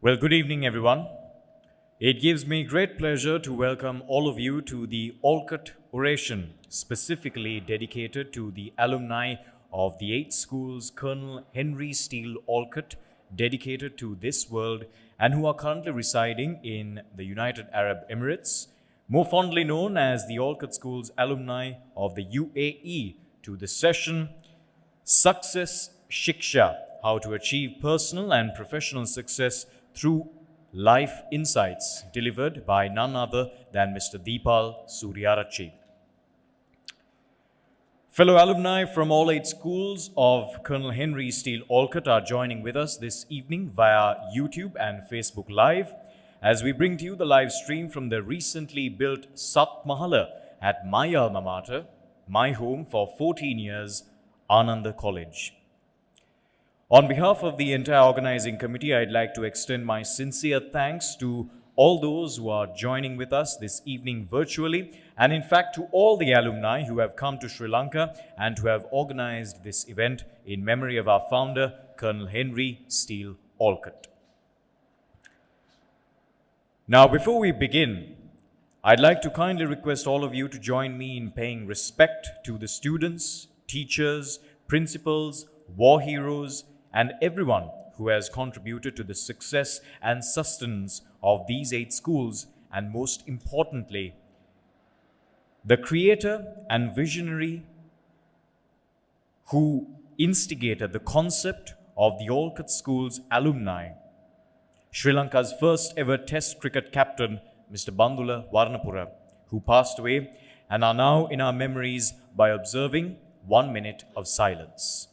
Well, good evening, everyone. It gives me great pleasure to welcome all of you to the Olcott Oration, specifically dedicated to the alumni of the 8 schools Colonel Henry Steele Olcott, dedicated to this world, and who are currently residing in the United Arab Emirates, more fondly known as the Olcott Schools alumni of the UAE, to the session SIKSHA, how to achieve personal and professional success through life insights, delivered by none other than Mr.Deepal Sooriyaarachchi. Fellow alumni from all 8 schools of Colonel Henry Steele Olcott are joining with us this evening via YouTube and Facebook Live as we bring to you the live stream from the recently built Sat Mahala at my alma mater, my home for 14 years, Ananda College. On behalf of the entire organizing committee, I'd like to extend my sincere thanks to all those who are joining with us this evening virtually, and in fact to all the alumni who have come to Sri Lanka and who have organized this event in memory of our founder, Colonel Henry Steele Olcott. Now, before we begin, I'd like to kindly request all of you to join me in paying respect to the students, teachers, principals, war heroes, and everyone who has contributed to the success and sustenance of these 8 schools, and most importantly, the creator and visionary who instigated the concept of the Olcott Schools alumni, Sri Lanka's first ever Test cricket captain, Mr. Bandula Warnapura, who passed away and are now in our memories by observing 1 minute of silence.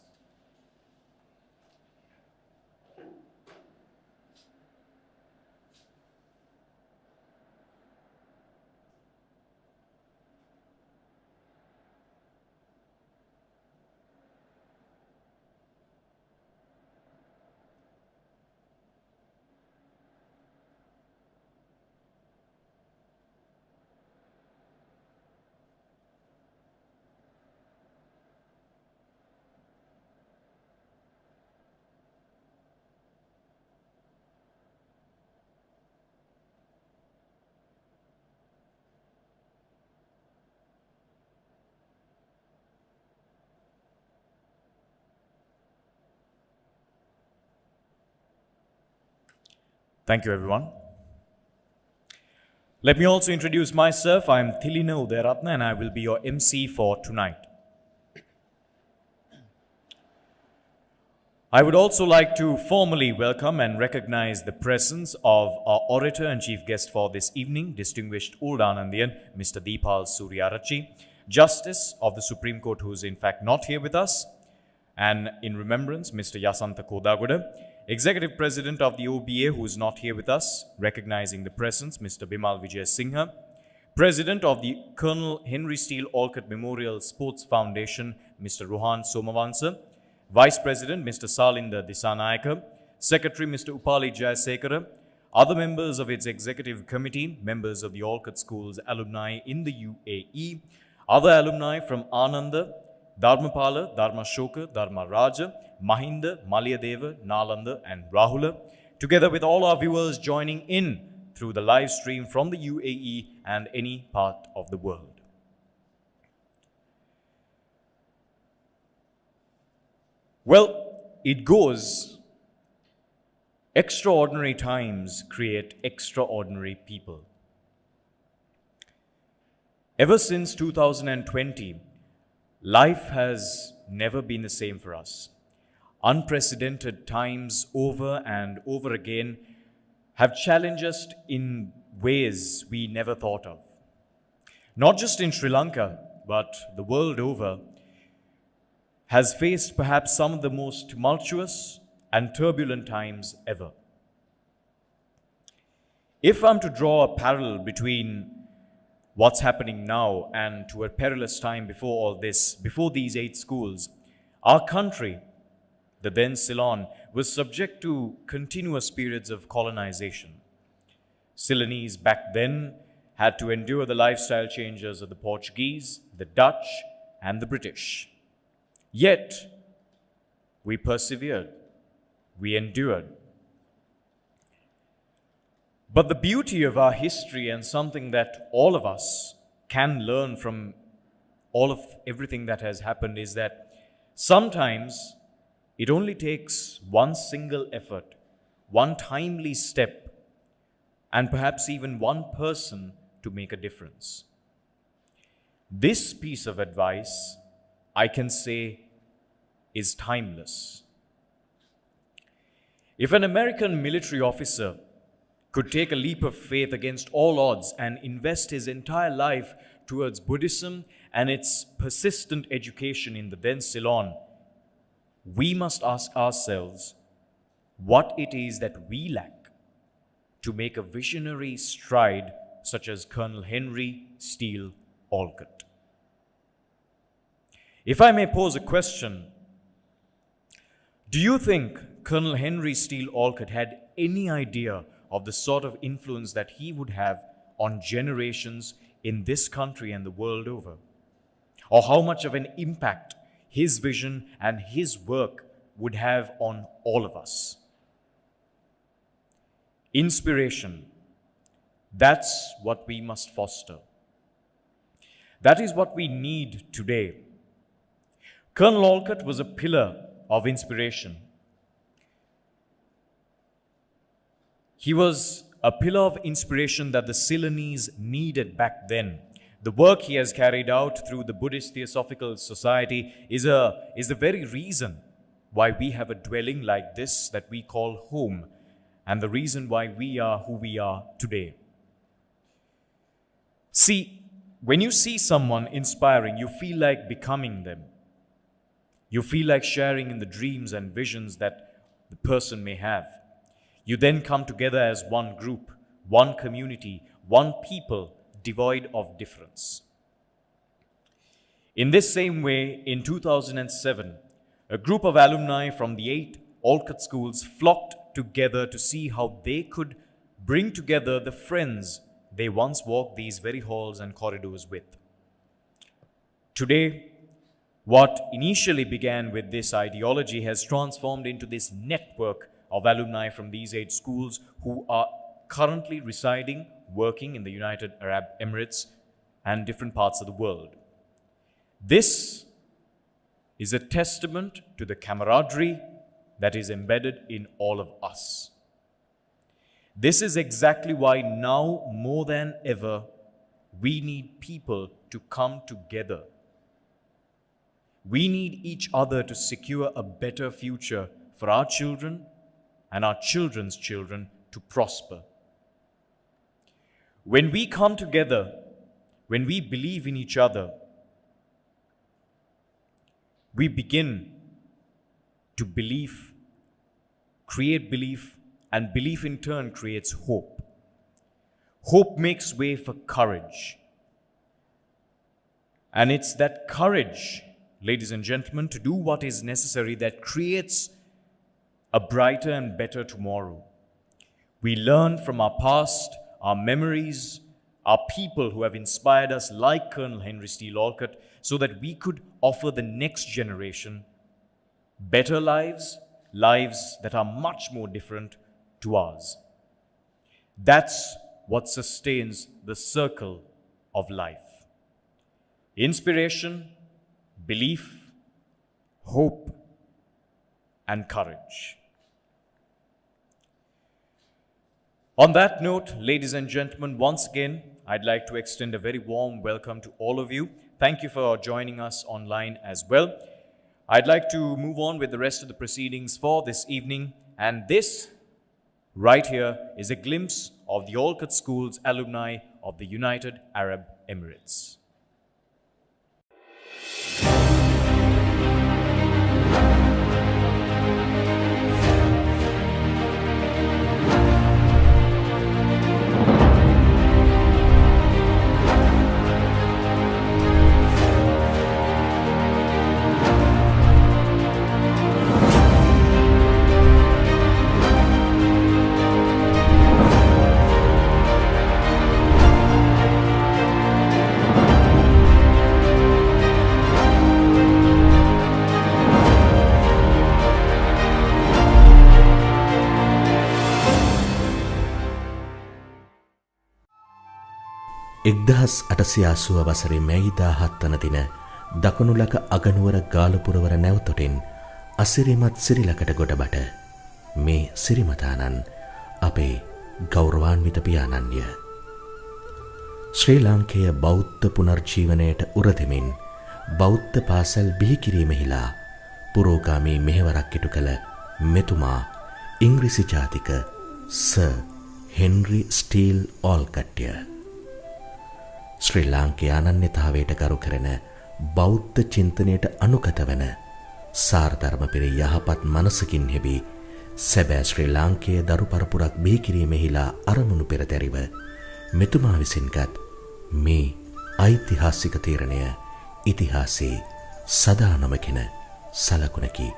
Thank you, everyone. Let me also introduce myself. I am Thilina Udayaratna and I will be your MC for tonight. I would also like to formally welcome and recognize the presence of our orator and chief guest for this evening, distinguished Old Anandian, Mr. Deepal Sooriyaarachchi, Justice of the Supreme Court, who is in fact not here with us, and in remembrance, Mr. Yasantha Kodagoda, Executive President of the OBA, who is not here with us, recognizing the presence, Mr. Bimal Vijay Singha, President of the Colonel Henry Steele Olcott Memorial Sports Foundation, Mr. Rohan Somavansa, Vice President, Mr. Salinda Disanayaka, Secretary, Mr. Upali Jayasekara, other members of its executive committee, members of the Olcott Schools alumni in the UAE, other alumni from Ananda, Dharmapala, Dharmashoka, Dharmaraja, Mahinda, Malyadeva, Nalanda, and Rahula, together with all our viewers joining in through the live stream from the UAE and any part of the world. Well, it goes, extraordinary times create extraordinary people. Ever since 2020, life has never been the same for us. Unprecedented times over and over again have challenged us in ways we never thought of. Not just in Sri Lanka, but the world over has faced perhaps some of the most tumultuous and turbulent times ever. If I'm to draw a parallel between what's happening now and to a perilous time before all this, before these 8 schools, our country, the then Ceylon, was subject to continuous periods of colonization. Ceylonese back then had to endure the lifestyle changes of the Portuguese, the Dutch, and the British. Yet, we persevered, we endured. But the beauty of our history, and something that all of us can learn from all of everything that has happened, is that sometimes it only takes one single effort, one timely step, and perhaps even one person to make a difference. This piece of advice, I can say, is timeless. If an American military officer could take a leap of faith against all odds and invest his entire life towards Buddhism and its persistent education in the then Ceylon, we must ask ourselves what it is that we lack to make a visionary stride such as Colonel Henry Steele Olcott. If I may pose a question, do you think Colonel Henry Steele Olcott had any idea of the sort of influence that he would have on generations in this country and the world over? Or how much of an impact his vision and his work would have on all of us? Inspiration, that's what we must foster. That is what we need today. Colonel Olcott was a pillar of inspiration. He was a pillar of inspiration that the Ceylonese needed back then. The work he has carried out through the Buddhist Theosophical Society is the very reason why we have a dwelling like this that we call home, and the reason why we are who we are today. See, when you see someone inspiring, you feel like becoming them. You feel like sharing in the dreams and visions that the person may have. You then come together as one group, one community, one people, devoid of difference. In this same way, in 2007, a group of alumni from the 8 Olcott schools flocked together to see how they could bring together the friends they once walked these very halls and corridors with. Today, what initially began with this ideology has transformed into this network of alumni from these 8 schools who are currently residing, working in the United Arab Emirates and different parts of the world. This is a testament to the camaraderie that is embedded in all of us. This is exactly why now more than ever, we need people to come together. We need each other to secure a better future for our children and our children's children to prosper. When we come together, when we believe in each other, we begin to believe, create belief, and belief in turn creates hope. Hope makes way for courage. And it's that courage, ladies and gentlemen, to do what is necessary that creates a brighter and better tomorrow. We learn from our past, our memories, our people who have inspired us like Colonel Henry Steele Olcott, so that we could offer the next generation better lives, lives that are much more different to ours. That's what sustains the circle of life. Inspiration, belief, hope, and courage. On that note, ladies and gentlemen, once again, I'd like to extend a very warm welcome to all of you. Thank you for joining us online as well. I'd like to move on with the rest of the proceedings for this evening, and this right here is a glimpse of the Olcott School's alumni of the United Arab Emirates. 1880 වසරේ මැයි 17 වන දින දකුණුලක අගනුවර ගාලපුරවර නැවතොටින් අසිරිමත් සිරිලකට ගොඩබට මේ සිරිමතානන් අපේ ගෞරවාන්විත පියාණන්ය. ශ්‍රී ලාංකේය බෞද්ධ පුනර්ජීවනයට උරදෙමින් බෞද්ධ පාසල් බිහි කිරීමෙහිලා පුරෝගාමී මෙහෙවරක් ඉටු කළ මෙතුමා ඉංග්‍රීසි ජාතික සර් හෙන්රි ස්ටීල් ඕල්කට්ය. ශ්‍රී ලාංකේය අනන්‍යතාවයට ගරු කරන බෞද්ධ චින්තනයට අනුගත වන සාරධර්ම පෙර යහපත් මනසකින් හෙබි සැබෑ ශ්‍රී ලාංකේය දරු පරපුරක් බිහි කිරීමෙහිලා අරමුණු පෙරදැරිව මෙතුමා විසින්ගත් මේ ඓතිහාසික තීරණය ඉතිහාසයේ සදා නොමකින සලකුණකි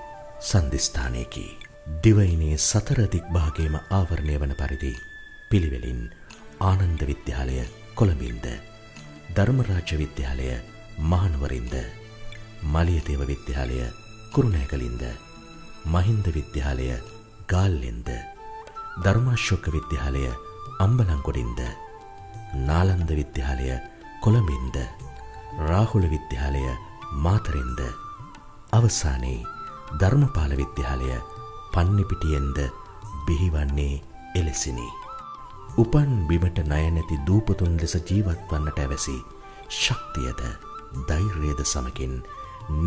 සන්දිස්ථානයකි. දිවයිනේ සතර දිග්භාගයේම ආවරණය වන පරිදි පිළිවෙලින් ආනන්ද විද්‍යාලය කොළඹින්ද, ධර්මරාජ විද්‍යාලය මහනුවරින්ද, මලියදේව විද්‍යාලය කුරුණෑගලින්ද, මහින්ද විද්‍යාලය ගාල්ලෙන්ද, ධර්මාශෝක විද්‍යාලය අම්බලන්ගොඩින්ද, නාලන්ද විද්‍යාලය කොළඹින්ද, රාහුල විද්‍යාලය මාතරින්ද, අවසානයේ ධර්මපාල විද්‍යාලය පන්නිපිටියෙන්ද බිහිවන්නේ එලෙසිනි. උපන් බිමට ණය නැති දූපතුන් ලෙස ජීවත් වන්නට ඇවැසි ශක්තියද ධෛර්යයද සමගින්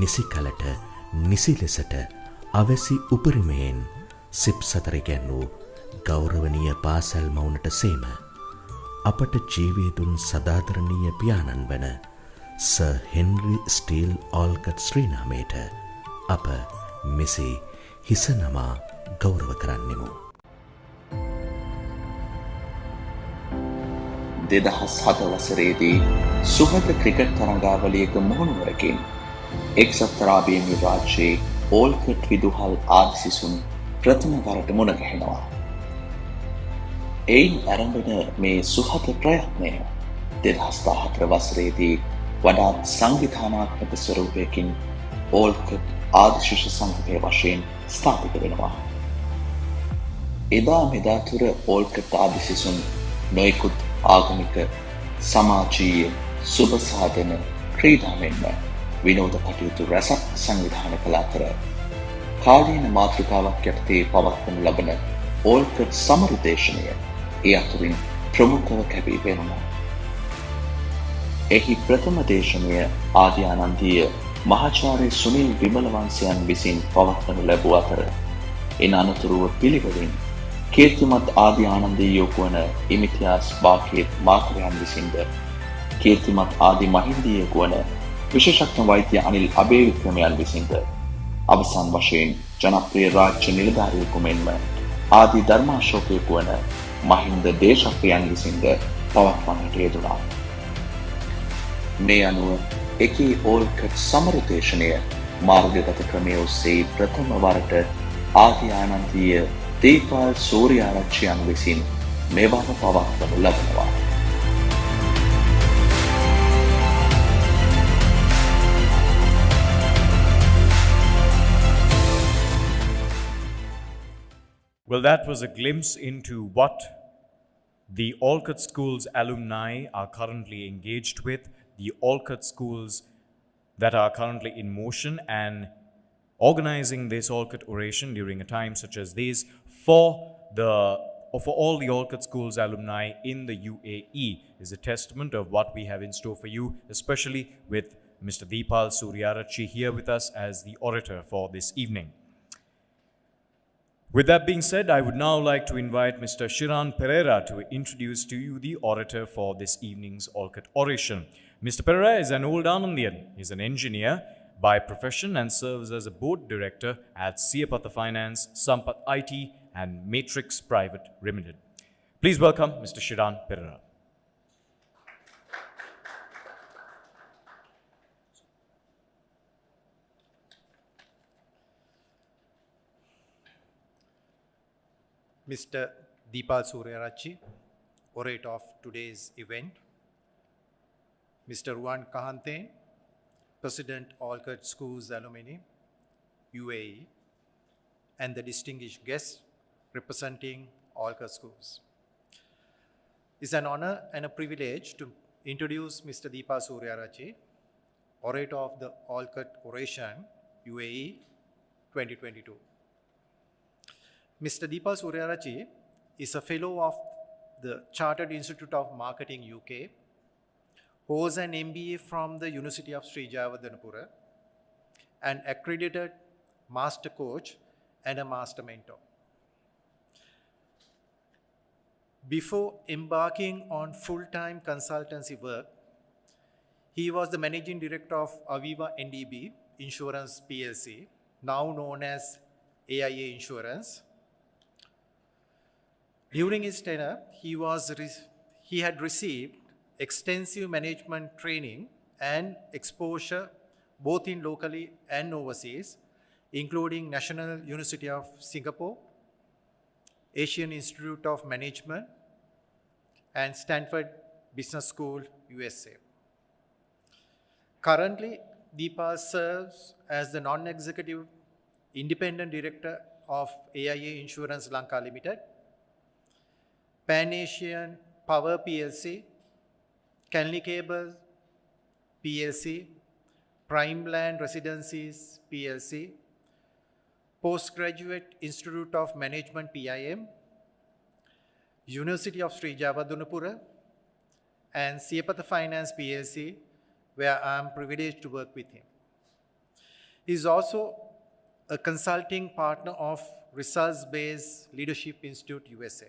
නිසි කලට නිසි ලෙසට අවැසි උපරිමයෙන් සිප් සතර ගැන්වූ ගෞරවනීය පාසල් මවුනට සේම අපට ජීවය දුන් සදාදරණීය පියාණන් වන සර් හෙන්රි ස්ටීල් ඕල්කට් ශ්‍රී නාමයට අප මෙසේ හිස නමා ගෞරව කරන්නෙමු. 2007 වසරේදී සුහද ක්‍රිකට් තරඟාවලියක මුහුණුවරකින් එක්සත් අරාබි එමිරාත්යේ ඕල්කට් විදුහල් ආදි සිසුන් ප්‍රථම වරට මුණ ගැහෙනවා. එයින් ආරම්භන මේ සුහද ප්‍රයත්නය 2014 වසරේදී වඩාත් සංවිධානාත්මක ස්වරූපයකින් ඕල්කට් ආදි ශිෂ්‍ය සංගමයේ වශයෙන් ස්ථාපිත වෙනවා. එදා මෙදා තුර ඕල්කට් ආදි සිසුන් නොයෙකුත් ආගමික, සමාජීය, සුබ සාධන, ක්‍රීඩා මෙන්ම විනෝද කටයුතු රැසක් සංවිධානය කළ අතර කාලීන මාතෘකාවක් යටතේ පවත්වනු ලබන ඕල්කට් සමරුදේශනය ඒ අතුරින් ප්‍රමුඛව කැපී පෙනුණා. එහි ප්‍රථම දේශනය ආදි ආනන්දීය මහාචාර්ය සුනිල් විමලවංශයන් විසින් පවත්වනු ලැබුව අතර එන අනතුරුව පිළිවෙලින් කීර්තිමත් ආදි ආනන්දීයෝ වන ඉමිතියාස් බාකේත් මාකරයන් විසින්ද, කීර්තිමත් ආදි මහින්දීය වන විශේෂඥ වෛද්‍ය අනිල් අබේවික්‍රමයන් විසින්ද, අවසන් වශයෙන් ජනප්‍රිය රාජ්‍ය නිලධාරියෙකු මෙන්ම ආදි ධර්මාශෝකයෙකු වන මහින්ද දේශප්‍රියන් විසින්ද පවත්වන්නට යෙදුණා. මේ අනුව එකී ඕල්කට් සමරුදේශනය මාර්ගගත ක්‍රමයේ ඔස්සේ ප්‍රථම වරට ආදි ආනන්දීය දීපල් සූරියාරච්චියන් විසින් මෙවර පවත්වනු ලබනවා. Well, that was a glimpse into what the Olcott School's alumni are currently engaged with, the Olcott Schools that are currently in motion and organizing this Olcott Oration during a time such as this for all the Olcott Schools alumni in the UAE is a testament of what we have in store for you, especially with Mr.Deepal Sooriyaarachchi here with us as the orator for this evening. With that being said, I would now like to invite Mr. Shiran Pereira to introduce to you the orator for this evening's Olcott Oration. Mr. Pereira is an old Anandian. He's an engineer by profession and serves as a board director at Siyapatha Finance, Sampath IT and Matrix Private Limited. Please welcome Mr. Shiran Pereira. Mr. Deepal Sooriyaarachchi, orator of today's event, Mr. Ruwan Kahante, President Olcott Schools Alumni, UAE, and the distinguished guests representing Olcott Schools. It's an honor and a privilege to introduce Mr. Deepal Sooriyaarachchi, orator of the Olcott Oration UAE 2022. Mr. Deepal Sooriyaarachchi is a fellow of the Chartered Institute of Marketing UK, holds an MBA from the University of Sri Jayewardenepura, an accredited master coach and a master mentor. Before embarking on full-time consultancy work, he was the managing director of Aviva NDB Insurance PLC, now known as AIA Insurance. During his tenure, he had received extensive management training and exposure both in locally and overseas, including National University of Singapore, Asian Institute of Management, and Stanford Business School, USA. Currently, Deepal serves as the non-executive independent director of AIA Insurance Lanka Limited, Pan Asian Power PLC, Canley Cable PLC, Prime Land Residencies PLC, Postgraduate Institute of Management PIM, University of Sri Jayewardenepura, and Siapatha Finance PLC, where I am privileged to work with him. He is also a consulting partner of Results-Based Leadership Institute USA.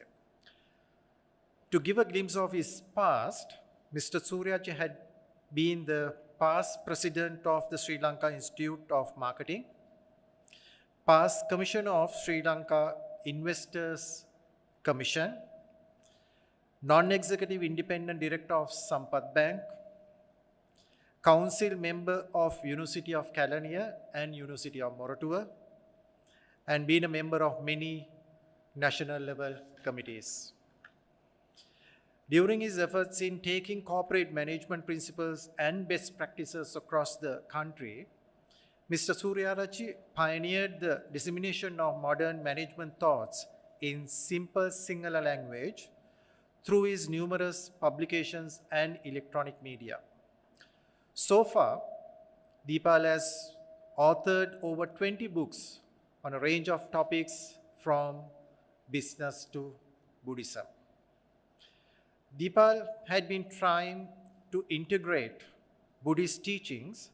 To give a glimpse of his past, Mr. Sooriyaarachchi had been the past president of the Sri Lanka Institute of Marketing, past commissioner of Sri Lanka Investors Commission, non-executive independent director of Sampath Bank, council member of University of Kelaniya and University of Moratuwa, and been a member of many national level committees. During his efforts in taking corporate management principles and best practices across the country, Mr. Sooriyaarachchi pioneered the dissemination of modern management thoughts in simple Sinhala language through his numerous publications and electronic media. So far, Deepal has authored over 20 books on a range of topics from business to Buddhism. Deepal had been trying to integrate Buddhist teachings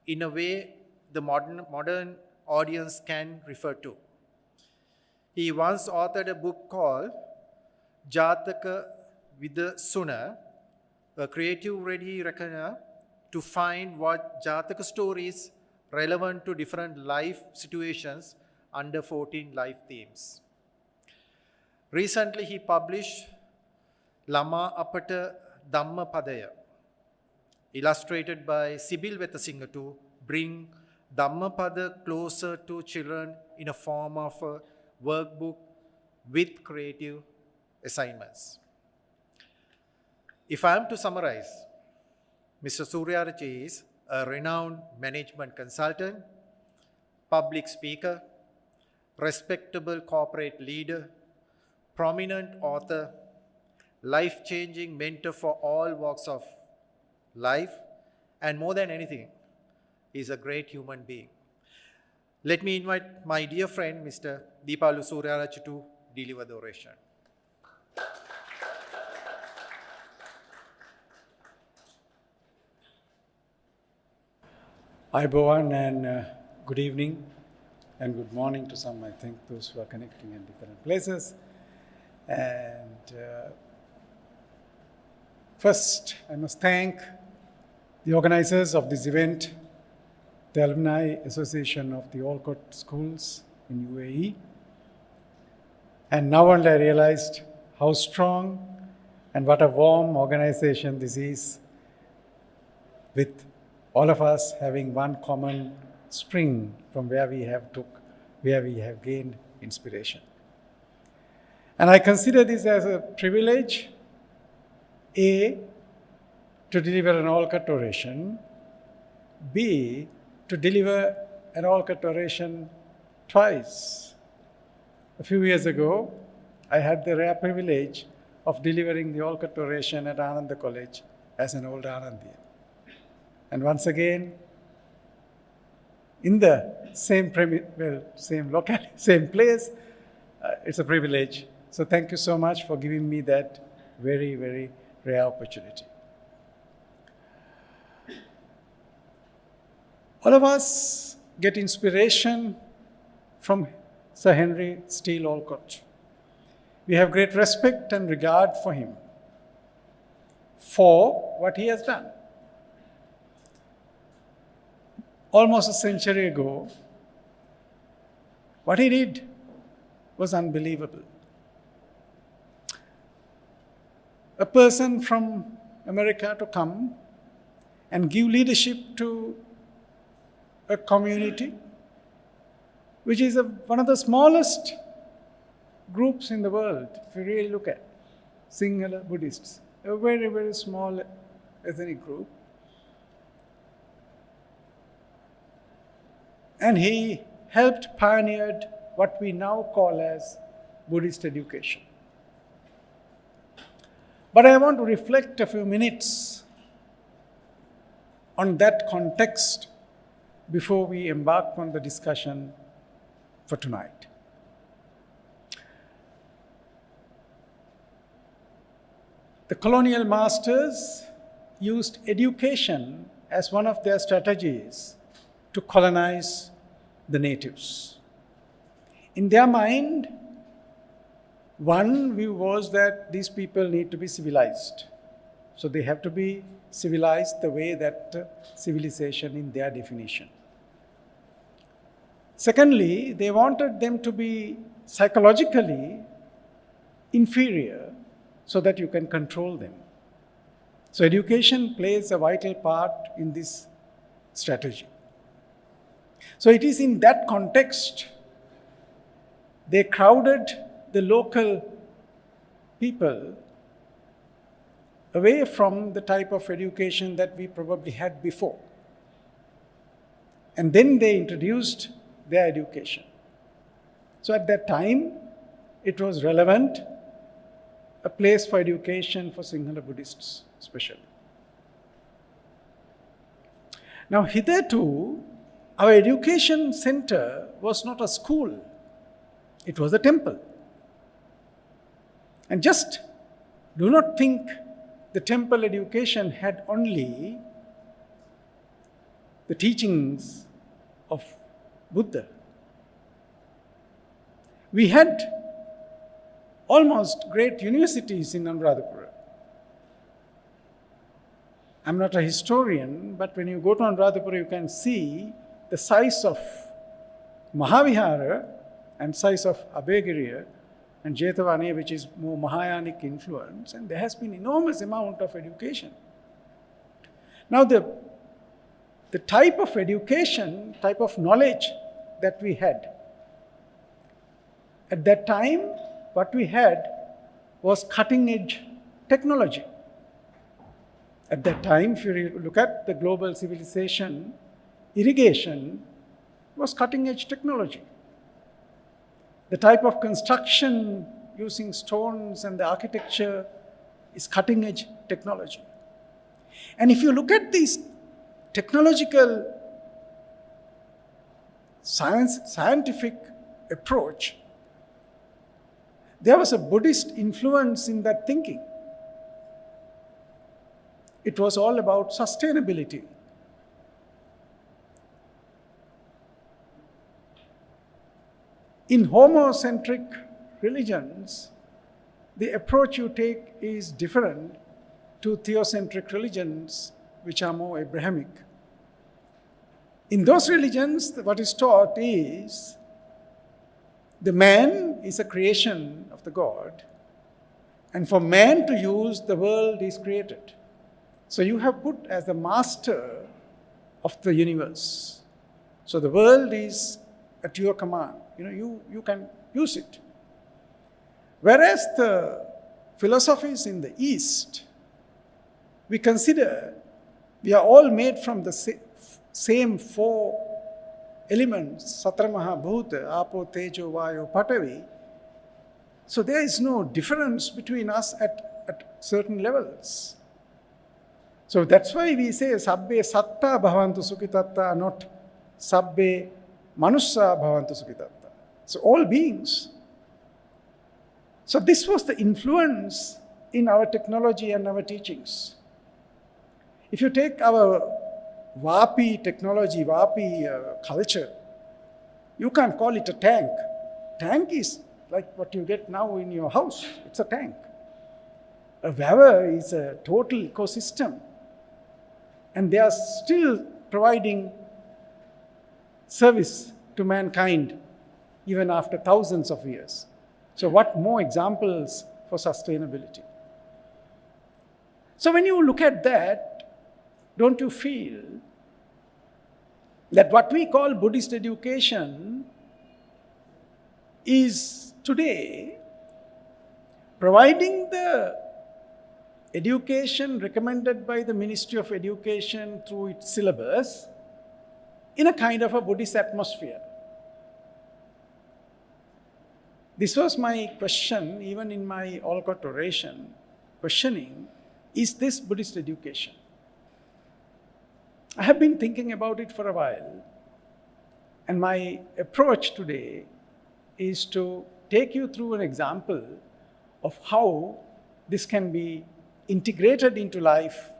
in a way the modern audience can refer to. He once authored a book called Jataka Vidasuna, a creative ready reckoner to find what Jataka stories relevant to different life situations under 14 life themes. Recently, he published Lama Apata Dhamma Padaya, illustrated by Sibyl Wetasinga to bring Dhammapada closer to children in a form of a workbook with creative assignments. If I am to summarize, Mr. Sooriyaarachchi is a renowned management consultant, public speaker, respectable corporate leader, prominent author, life-changing mentor for all walks of life, and more than anything, is a great human being. Let me invite my dear friend, Mr. Deepal Sooriyaarachchi, to deliver the oration. Hi, Bohan, and good evening and good morning to some, I think, those who are connecting in different places. And first, I must thank the organizers of this event, the Alumni Association of the Olcott Schools in UAE. And now only I realized how strong and what a warm organization this is, with all of us having one common spring from where we have gained inspiration. And I consider this as a privilege, A, to deliver an Olcott oration, B, to deliver an Olcott oration twice. A few years ago, I had the rare privilege of delivering the Olcott oration at Ananda College as an old Anandian. And once again, in the same locality, same place, it's a privilege. So thank you so much for giving me that very, very rare opportunity. All of us get inspiration from Sir Henry Steele Olcott. We have great respect and regard for him, for what he has done. Almost a century ago, what he did was unbelievable. A person from America to come and give leadership to a community which is one of the smallest groups in the world, if you really look at Sinhala Buddhists, a very, very small ethnic group. And he helped pioneered what we now call as Buddhist education. But I want to reflect a few minutes on that context before we embark on the discussion for tonight. The colonial masters used education as one of their strategies to colonize the natives. In their mind, one view was that these people need to be civilized. So they have to be civilized the way that civilization in their definition. Secondly, they wanted them to be psychologically inferior so that you can control them. So education plays a vital part in this strategy. So it is in that context they crowded the local people away from the type of education that we probably had before. And then they introduced their education. So at that time, it was relevant, a place for education for Sinhala Buddhists especially. Now hitherto, our education center was not a school, it was a temple. And just do not think the temple education had only the teachings of Buddha. We had almost great universities in Anuradhapura. I'm not a historian, but when you go to Anuradhapura, you can see the size of Mahavihara and size of Abhayagiriya and Jetavane, which is more Mahayanic influence, and there has been enormous amount of education. Now the type of education, type of knowledge that we had, at that time, what we had was cutting-edge technology. At that time, if you look at the global civilization, irrigation was cutting-edge technology. The type of construction using stones and the architecture is cutting-edge technology. And if you look at this technological scientific approach, there was a Buddhist influence in that thinking. It was all about sustainability. In homocentric religions, the approach you take is different to theocentric religions, which are more Abrahamic. In those religions, what is taught is the man is a creation of the God, and for man to use, the world is created. So you have put as the master of the universe. So the world is at your command. You can use it. Whereas the philosophies in the East, we consider we are all made from the same four elements, Satramaha Bhuta, Apo, Tejo, Vayo, Patavi. So there is no difference between us at certain levels. So that's why we say sabbe satta bhavantu sukhitatta, not sabbe manussa bhavantu sukhitatta. So all beings. So this was the influence in our technology and our teachings. If you take our Vapi technology, Vapi culture, you can't call it a tank. Tank is like what you get now in your house. It's a tank. A Vaver is a total ecosystem. And they are still providing service to mankind even after thousands of years. So what more examples for sustainability? So when you look at that, don't you feel that what we call Buddhist education is today providing the education recommended by the Ministry of Education through its syllabus in a kind of a Buddhist atmosphere? This was my question, even in my Olcott Oration, questioning, is this Buddhist education? I have been thinking about it for a while, and my approach today is to take you through an example of how this can be integrated into life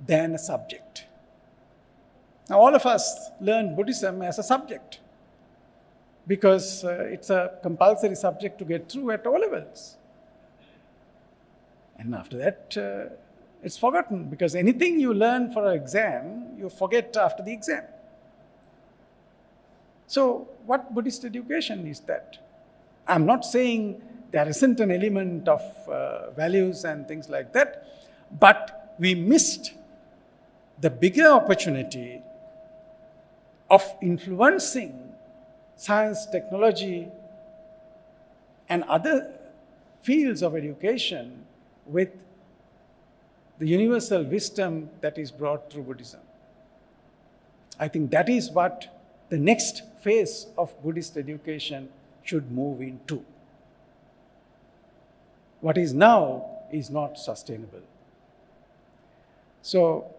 than a subject. Now, all of us learn Buddhism as a subject because it's a compulsory subject to get through at all levels. And after that, it's forgotten because anything you learn for an exam, you forget after the exam. So, what Buddhist education is that? I'm not saying there isn't an element of values and things like that, but we missed the bigger opportunity of influencing science, technology, and other fields of education with the universal wisdom that is brought through Buddhism. I think that is what the next phase of Buddhist education should move into. What is now is not sustainable. So,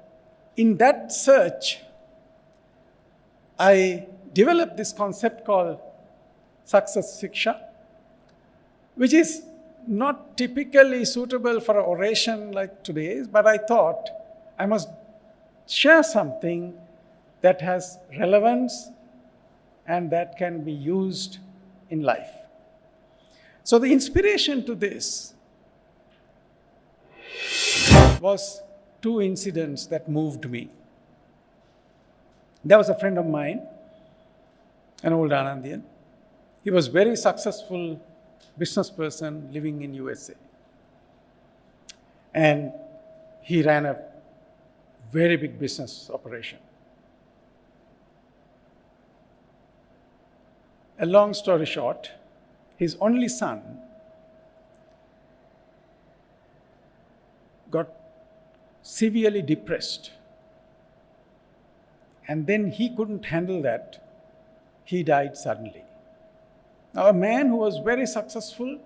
in that search, I developed this concept called success SIKSHA, which is not typically suitable for an oration like today's, but I thought I must share something that has relevance and that can be used in life. So the inspiration to this was two incidents that moved me. There was a friend of mine, an old Anandian. He was very successful business person living in USA. And he ran a very big business operation. A long story short, his only son got severely depressed. And then he couldn't handle that. He died suddenly. Now, a man who was very successful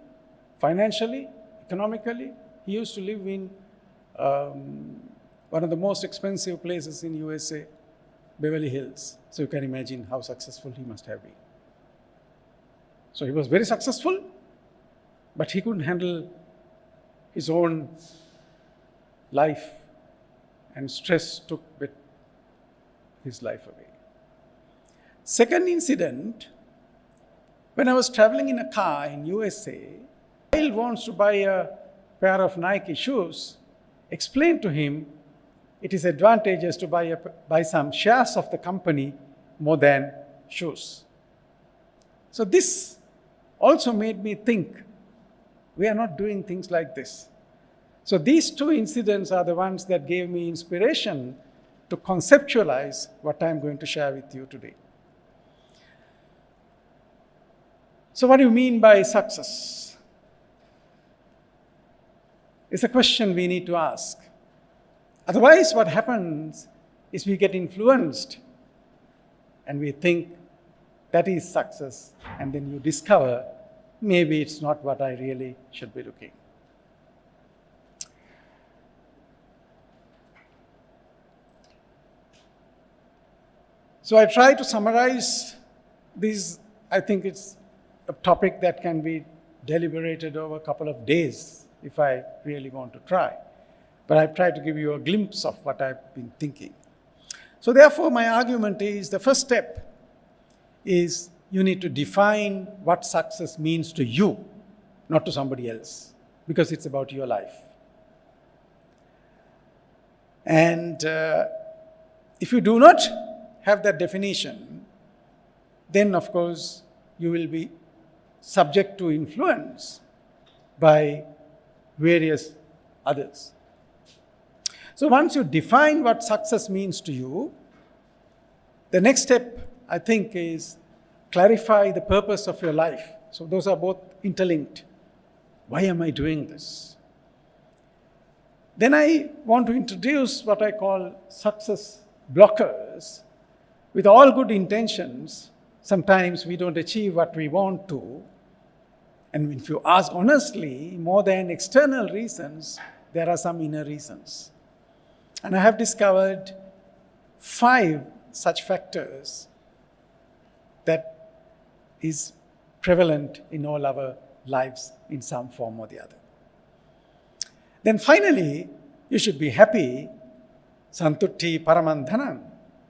financially, economically, he used to live in one of the most expensive places in USA, Beverly Hills. So you can imagine how successful he must have been. So he was very successful, but he couldn't handle his own life, and stress took his life away. Second incident, when I was traveling in a car in USA, child wants to buy a pair of Nike shoes, explain to him it is advantageous to buy some shares of the company more than shoes. So this also made me think, we are not doing things like this. So these two incidents are the ones that gave me inspiration to conceptualize what I'm going to share with you today. So what do you mean by success? It's a question we need to ask. Otherwise, what happens is we get influenced and we think that is success, and then you discover maybe it's not what I really should be looking. So I try to summarize these. I think it's a topic that can be deliberated over a couple of days if I really want to try. But I've tried to give you a glimpse of what I've been thinking. So therefore, my argument is the first step is you need to define what success means to you, not to somebody else, because it's about your life. And if you do not have that definition, then of course you will be subject to influence by various others. So once you define what success means to you, the next step, I think, is clarify the purpose of your life. So those are both interlinked. Why am I doing this? Then I want to introduce what I call success blockers. With all good intentions, sometimes we don't achieve what we want to. And if you ask honestly, more than external reasons, there are some inner reasons. And I have discovered 5 such factors that is prevalent in all our lives in some form or the other. Then finally, you should be happy, santutti paramandhanam,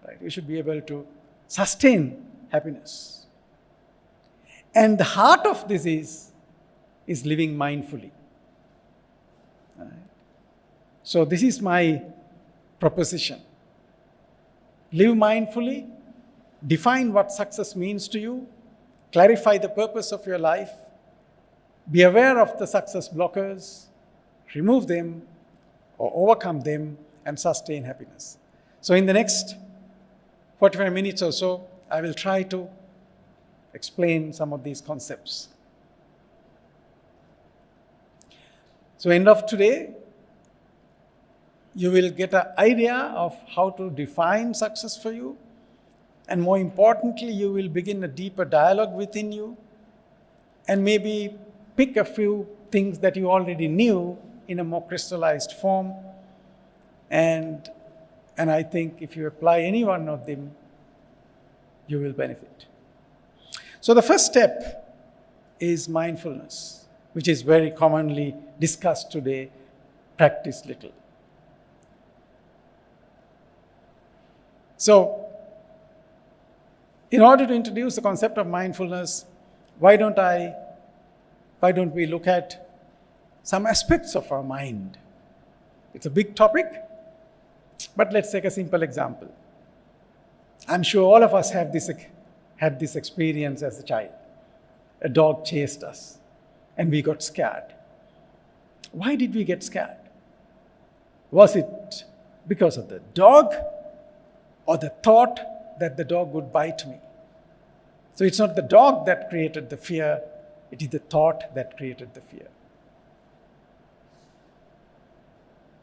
right? You should be able to sustain happiness. And the heart of this is living mindfully. Right? So this is my proposition. Live mindfully, define what success means to you, clarify the purpose of your life, be aware of the success blockers, remove them or overcome them, and sustain happiness. So in the next 45 minutes or so, I will try to explain some of these concepts. So end of today, you will get an idea of how to define success for you. And more importantly, you will begin a deeper dialogue within you and maybe pick a few things that you already knew in a more crystallized form. And I think if you apply any one of them, you will benefit. So the first step is mindfulness, which is very commonly discussed today, practiced little. So, in order to introduce the concept of mindfulness, why don't we look at some aspects of our mind? It's a big topic, but let's take a simple example. I'm sure all of us had this experience as a child. A dog chased us and we got scared. Why did we get scared? Was it because of the dog or the thought that the dog would bite me? So it's not the dog that created the fear, it is the thought that created the fear.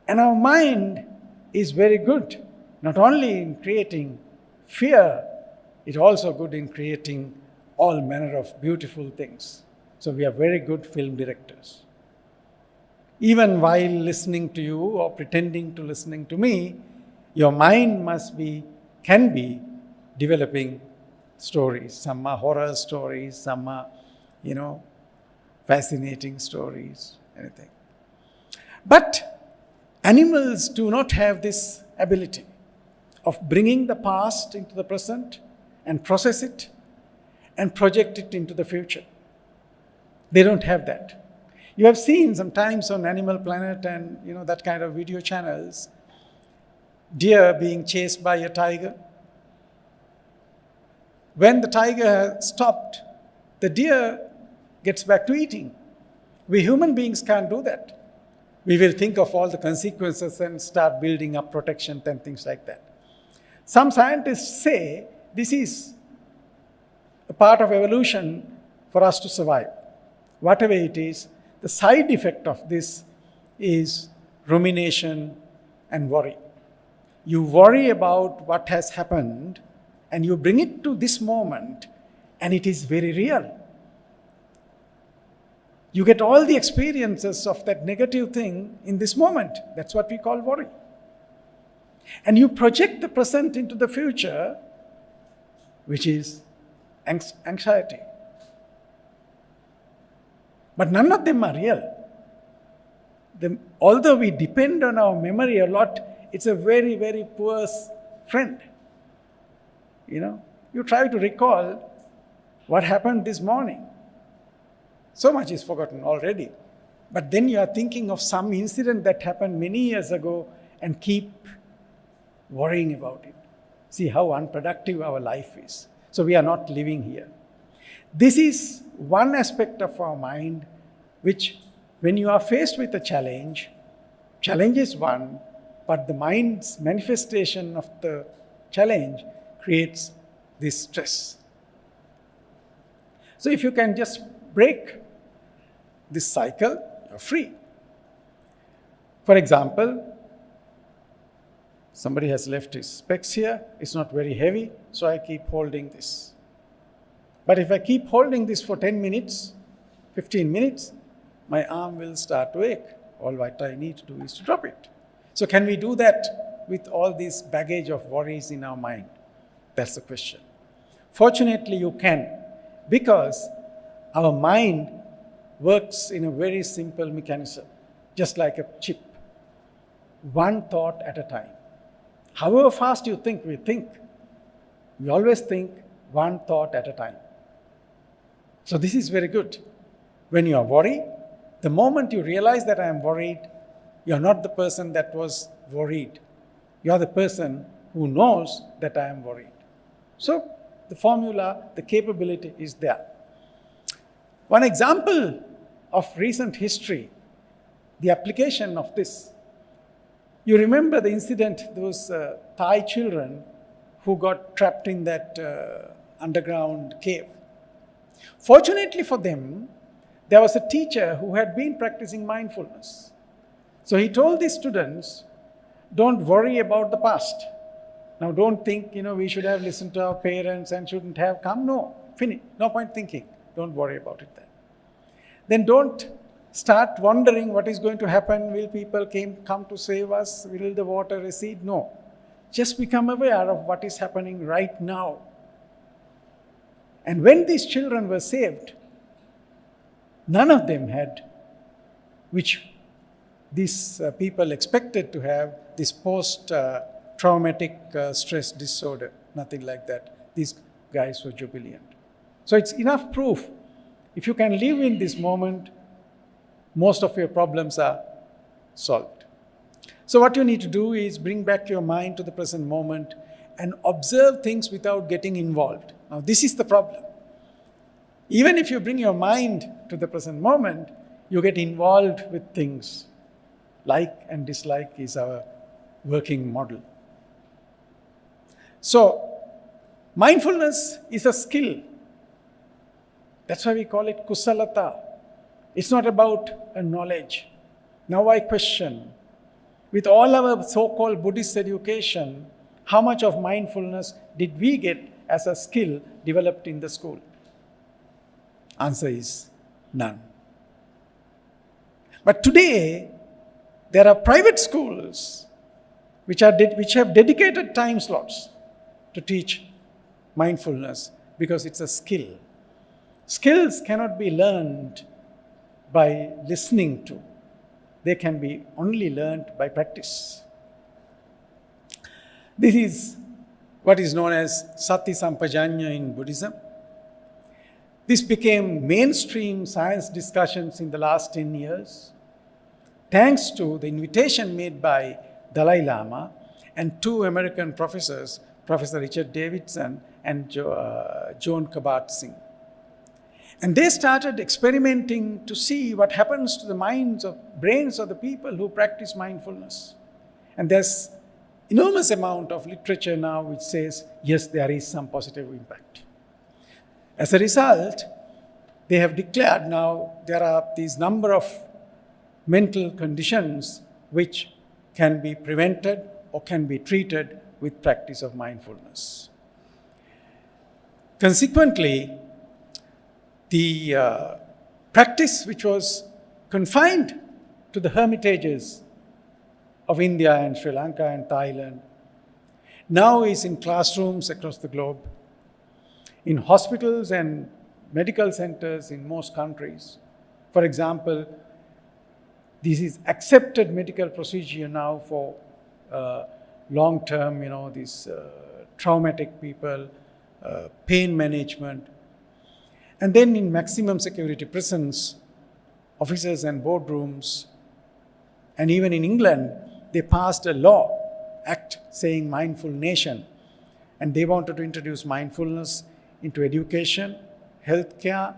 And our mind is very good, not only in creating fear, it's also good in creating all manner of beautiful things. So we are very good film directors. Even while listening to you or pretending to listening to me, your mind can be developing stories. Some are horror stories, some are, fascinating stories, anything. But animals do not have this ability of bringing the past into the present and process it and project it into the future. They don't have that. You have seen sometimes on Animal Planet and that kind of video channels, deer being chased by a tiger. When the tiger has stopped, the deer gets back to eating. We human beings can't do that. We will think of all the consequences and start building up protection and things like that. Some scientists say this is a part of evolution for us to survive. Whatever it is, the side effect of this is rumination and worry. You worry about what has happened and you bring it to this moment and it is very real. You get all the experiences of that negative thing in this moment. That's what we call worry. And you project the present into the future which is anxiety. But none of them are real. Although we depend on our memory a lot, it's a very, very poor friend. You try to recall what happened this morning. So much is forgotten already. But then you are thinking of some incident that happened many years ago and keep worrying about it. See how unproductive our life is. So we are not living here. This is one aspect of our mind which, when you are faced with a challenge is one, but the mind's manifestation of the challenge creates this stress. So if you can just break this cycle, you're free. For example, somebody has left his specs here. It's not very heavy, so I keep holding this. But if I keep holding this for 10 minutes, 15 minutes, my arm will start to ache. All what I need to do is to drop it. So can we do that with all this baggage of worries in our mind? That's the question. Fortunately, you can, because our mind works in a very simple mechanism, just like a chip. One thought at a time. However fast you think, we always think one thought at a time. So this is very good. When you are worried, the moment you realize that I am worried, you are not the person that was worried. You are the person who knows that I am worried. So the formula, the capability is there. One example of recent history, the application of this. You remember the incident, those Thai children who got trapped in that underground cave. Fortunately for them, there was a teacher who had been practicing mindfulness. So he told the students, don't worry about the past. Now don't think, we should have listened to our parents and shouldn't have come. No, finish. No point thinking. Don't worry about it then. Then don't start wondering what is going to happen. Will people come to save us? Will the water recede? No. Just become aware of what is happening right now. And when these children were saved, none of them had, which these people expected to have, this post-traumatic stress disorder. Nothing like that. These guys were jubilant. So it's enough proof. If you can live in this moment, most of your problems are solved. So what you need to do is bring back your mind to the present moment and observe things without getting involved. Now this is the problem. Even if you bring your mind to the present moment, you get involved with things. Like and dislike is our working model. So mindfulness is a skill. That's why we call it kusalata. It's not about a knowledge. Now I question, with all our so-called Buddhist education, how much of mindfulness did we get as a skill developed in the school? Answer is none. But today, there are private schools which have dedicated time slots to teach mindfulness because it's a skill. Skills cannot be learned by listening to. They can be only learned by practice. This is what is known as Sati Sampajanya in Buddhism. This became mainstream science discussions in the last 10 years, thanks to the invitation made by Dalai Lama and two American professors, Professor Richard Davidson and Joan Kabat-Zinn. And they started experimenting to see what happens to the brains of the people who practice mindfulness. And there's enormous amount of literature now which says, yes, there is some positive impact. As a result, they have declared now there are these number of mental conditions which can be prevented or can be treated with practice of mindfulness. Consequently, the practice which was confined to the hermitages of India and Sri Lanka and Thailand now is in classrooms across the globe. in hospitals and medical centers in most countries. For example, this is accepted medical procedure now for long-term, these traumatic people, pain management. And then in maximum security prisons, officers and boardrooms, and even in England, they passed a law, act saying mindful nation. And they wanted to introduce mindfulness into education, healthcare,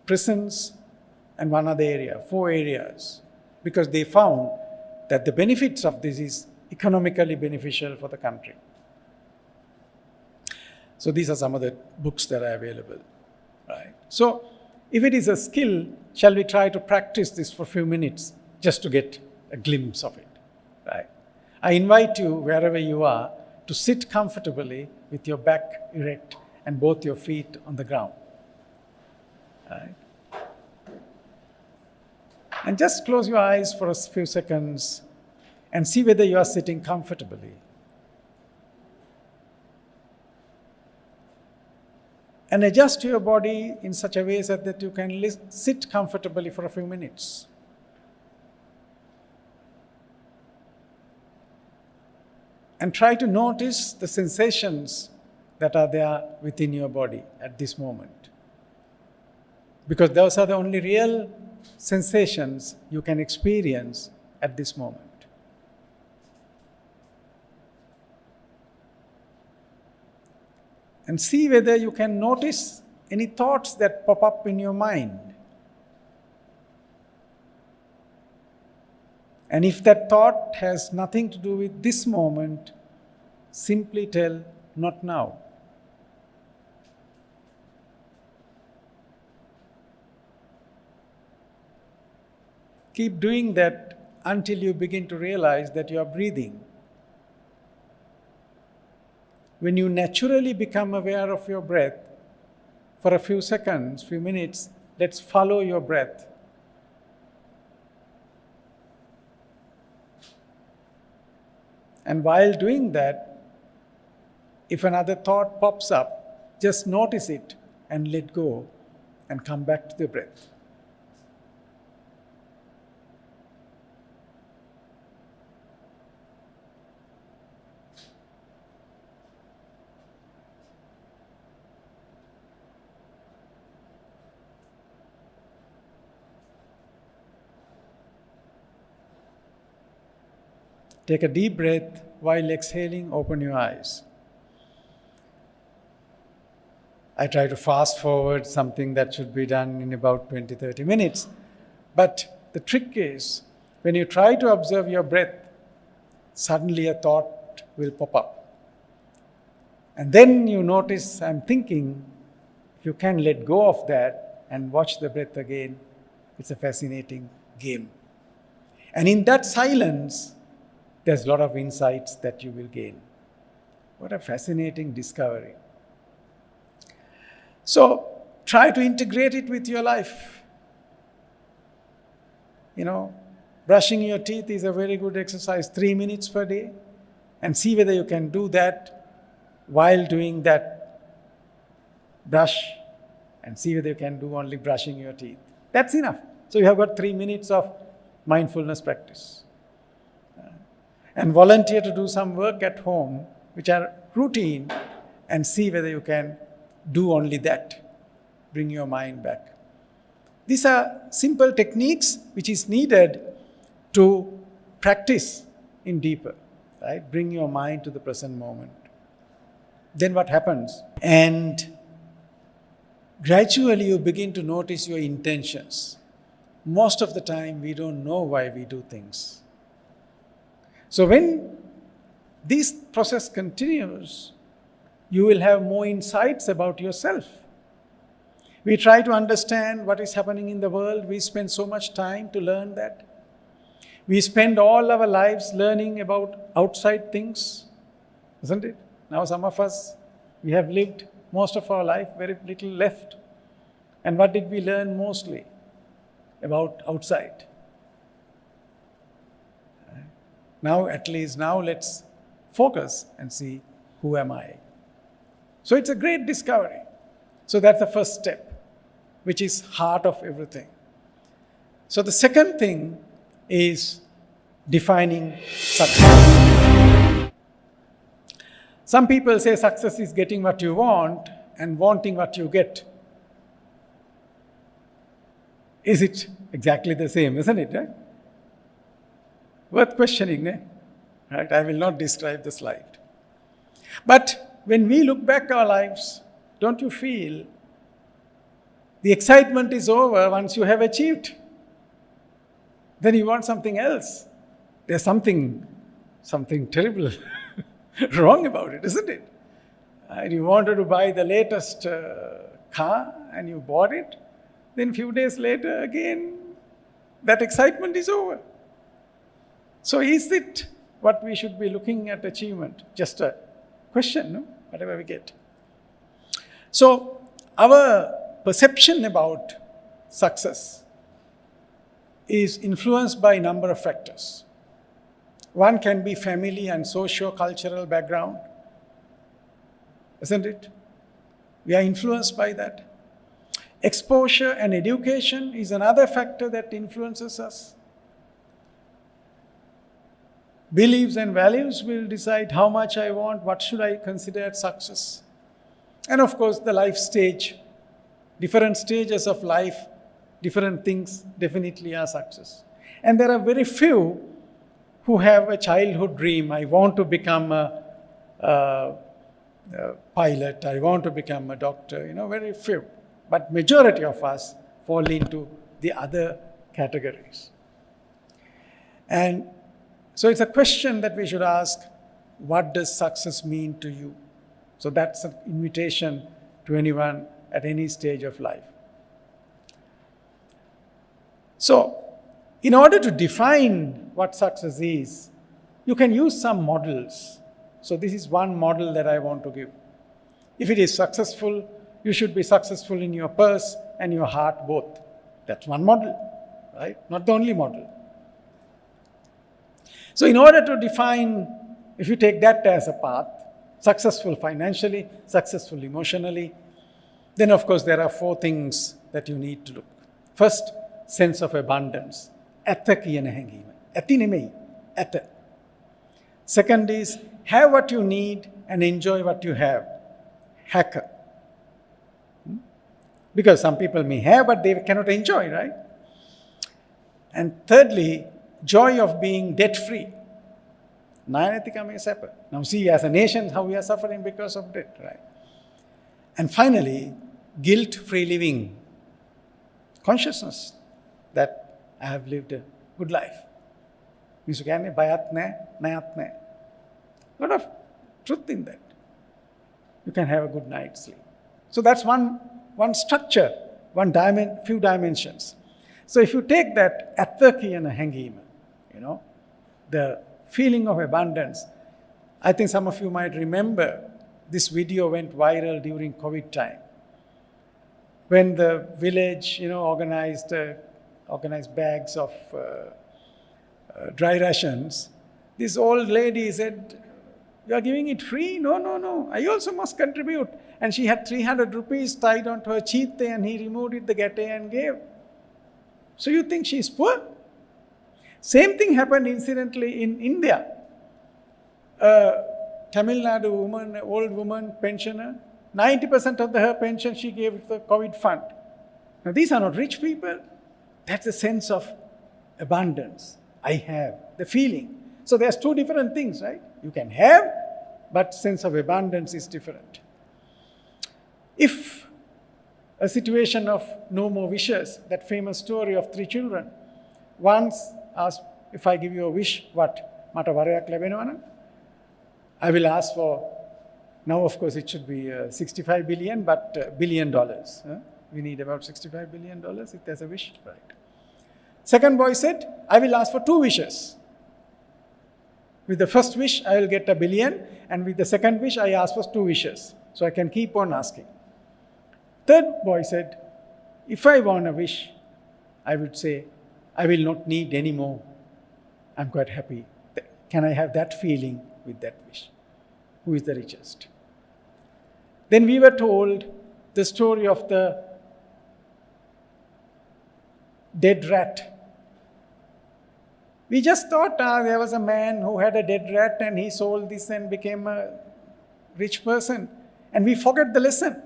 prisons, and one other area, 4 areas, because they found that the benefits of this is economically beneficial for the country. So these are some of the books that are available, right? So if it is a skill, shall we try to practice this for a few minutes just to get a glimpse of it, right? I invite you, wherever you are, to sit comfortably with your back erect and both your feet on the ground, right? And just close your eyes for a few seconds and see whether you are sitting comfortably. And adjust your body in such a way that you can sit comfortably for a few minutes. And try to notice the sensations that are there within your body at this moment. Because those are the only real sensations you can experience at this moment. And see whether you can notice any thoughts that pop up in your mind. And if that thought has nothing to do with this moment, simply tell, not now. Keep doing that until you begin to realize that you are breathing. When you naturally become aware of your breath, for a few seconds, few minutes, let's follow your breath. And while doing that, if another thought pops up, just notice it and let go and come back to the breath. Take a deep breath. While exhaling, open your eyes. I try to fast forward something that should be done in about 20-30 minutes. But the trick is, when you try to observe your breath, suddenly a thought will pop up. And then you notice, I'm thinking, if you can let go of that and watch the breath again, it's a fascinating game. And in that silence, there's a lot of insights that you will gain. What a fascinating discovery. So try to integrate it with your life. Brushing your teeth is a very good exercise, 3 minutes per day. And see whether you can do that while doing that brush. And see whether you can do only brushing your teeth. That's enough. So you have got 3 minutes of mindfulness practice. And volunteer to do some work at home, which are routine, and see whether you can do only that. Bring your mind back. These are simple techniques which is needed to practice in deeper, right? Bring your mind to the present moment. Then what happens? And gradually you begin to notice your intentions. Most of the time we don't know why we do things. So when this process continues, you will have more insights about yourself. We try to understand what is happening in the world. We spend so much time to learn that. We spend all our lives learning about outside things, isn't it? Now some of us, we have lived most of our life, very little left. And what did we learn mostly? About outside. Now, at least now let's focus and see, who am I? So it's a great discovery. So that's the first step, which is heart of everything. So the second thing is defining success. Some people say success is getting what you want and wanting what you get. Is it exactly the same, isn't it? Right? Worth questioning, eh? Right? I will not describe the slide. But when we look back our lives, don't you feel the excitement is over once you have achieved? Then you want something else. There's something terrible wrong about it, isn't it? And you wanted to buy the latest car and you bought it. Then a few days later, again, that excitement is over. So is it what we should be looking at achievement? Just a question, no? Whatever we get. So our perception about success is influenced by a number of factors. One can be family and socio-cultural background, isn't it? We are influenced by that. Exposure and education is another factor that influences us. Beliefs and values will decide how much I want, what should I consider as success. And of course, the life stage, different stages of life, different things definitely are success. And there are very few who have a childhood dream. I want to become a pilot, I want to become a doctor, very few. But majority of us fall into the other categories. And so it's a question that we should ask, what does success mean to you? So that's an invitation to anyone at any stage of life. So in order to define what success is, you can use some models. So this is one model that I want to give. If it is successful, you should be successful in your purse and your heart both. That's one model, right? Not the only model. So in order to define, if you take that as a path, successful financially, successful emotionally, then of course there are 4 things that you need to look. First, sense of abundance. Atha kiyana hangima. Athi nemei. Atha. Second is, have what you need and enjoy what you have. Haka. Because some people may have, but they cannot enjoy, right? And thirdly, joy of being debt-free. Now see, as a nation, how we are suffering because of debt, right? And finally, guilt-free living. Consciousness that I have lived a good life. A lot of truth in that. You can have a good night's sleep. So that's one structure, few dimensions. So if you take that athaki and hangima, the feeling of abundance, I think some of you might remember this video went viral during COVID time. When the village, organized bags of dry rations, this old lady said, "You are giving it free? No. I also must contribute." And she had 300 rupees tied onto her cheete and he removed it, the gatte, and gave. So you think she is poor? Same thing happened incidentally in India. A Tamil Nadu woman, an old woman, pensioner, 90% of her pension she gave to the COVID fund. Now these are not rich people. That's a sense of abundance. I have, the feeling. So there's 2 different things, right? You can have, but sense of abundance is different. If a situation of no more wishes, that famous story of 3 children, once asked, if I give you a wish, what? Mata varayak labenawana? I will ask for, now of course it should be 65 billion, but $1 billion. We need about $65 billion if there's a wish, right? Second boy said, I will ask for 2 wishes. With the first wish, I will get $1 billion, and with the second wish, I ask for 2 wishes. So I can keep on asking. Third boy said, if I want a wish, I would say, I will not need any more. I'm quite happy. Can I have that feeling with that wish? Who is the richest? Then we were told the story of the dead rat. We just thought there was a man who had a dead rat and he sold this and became a rich person. And we forget the lesson.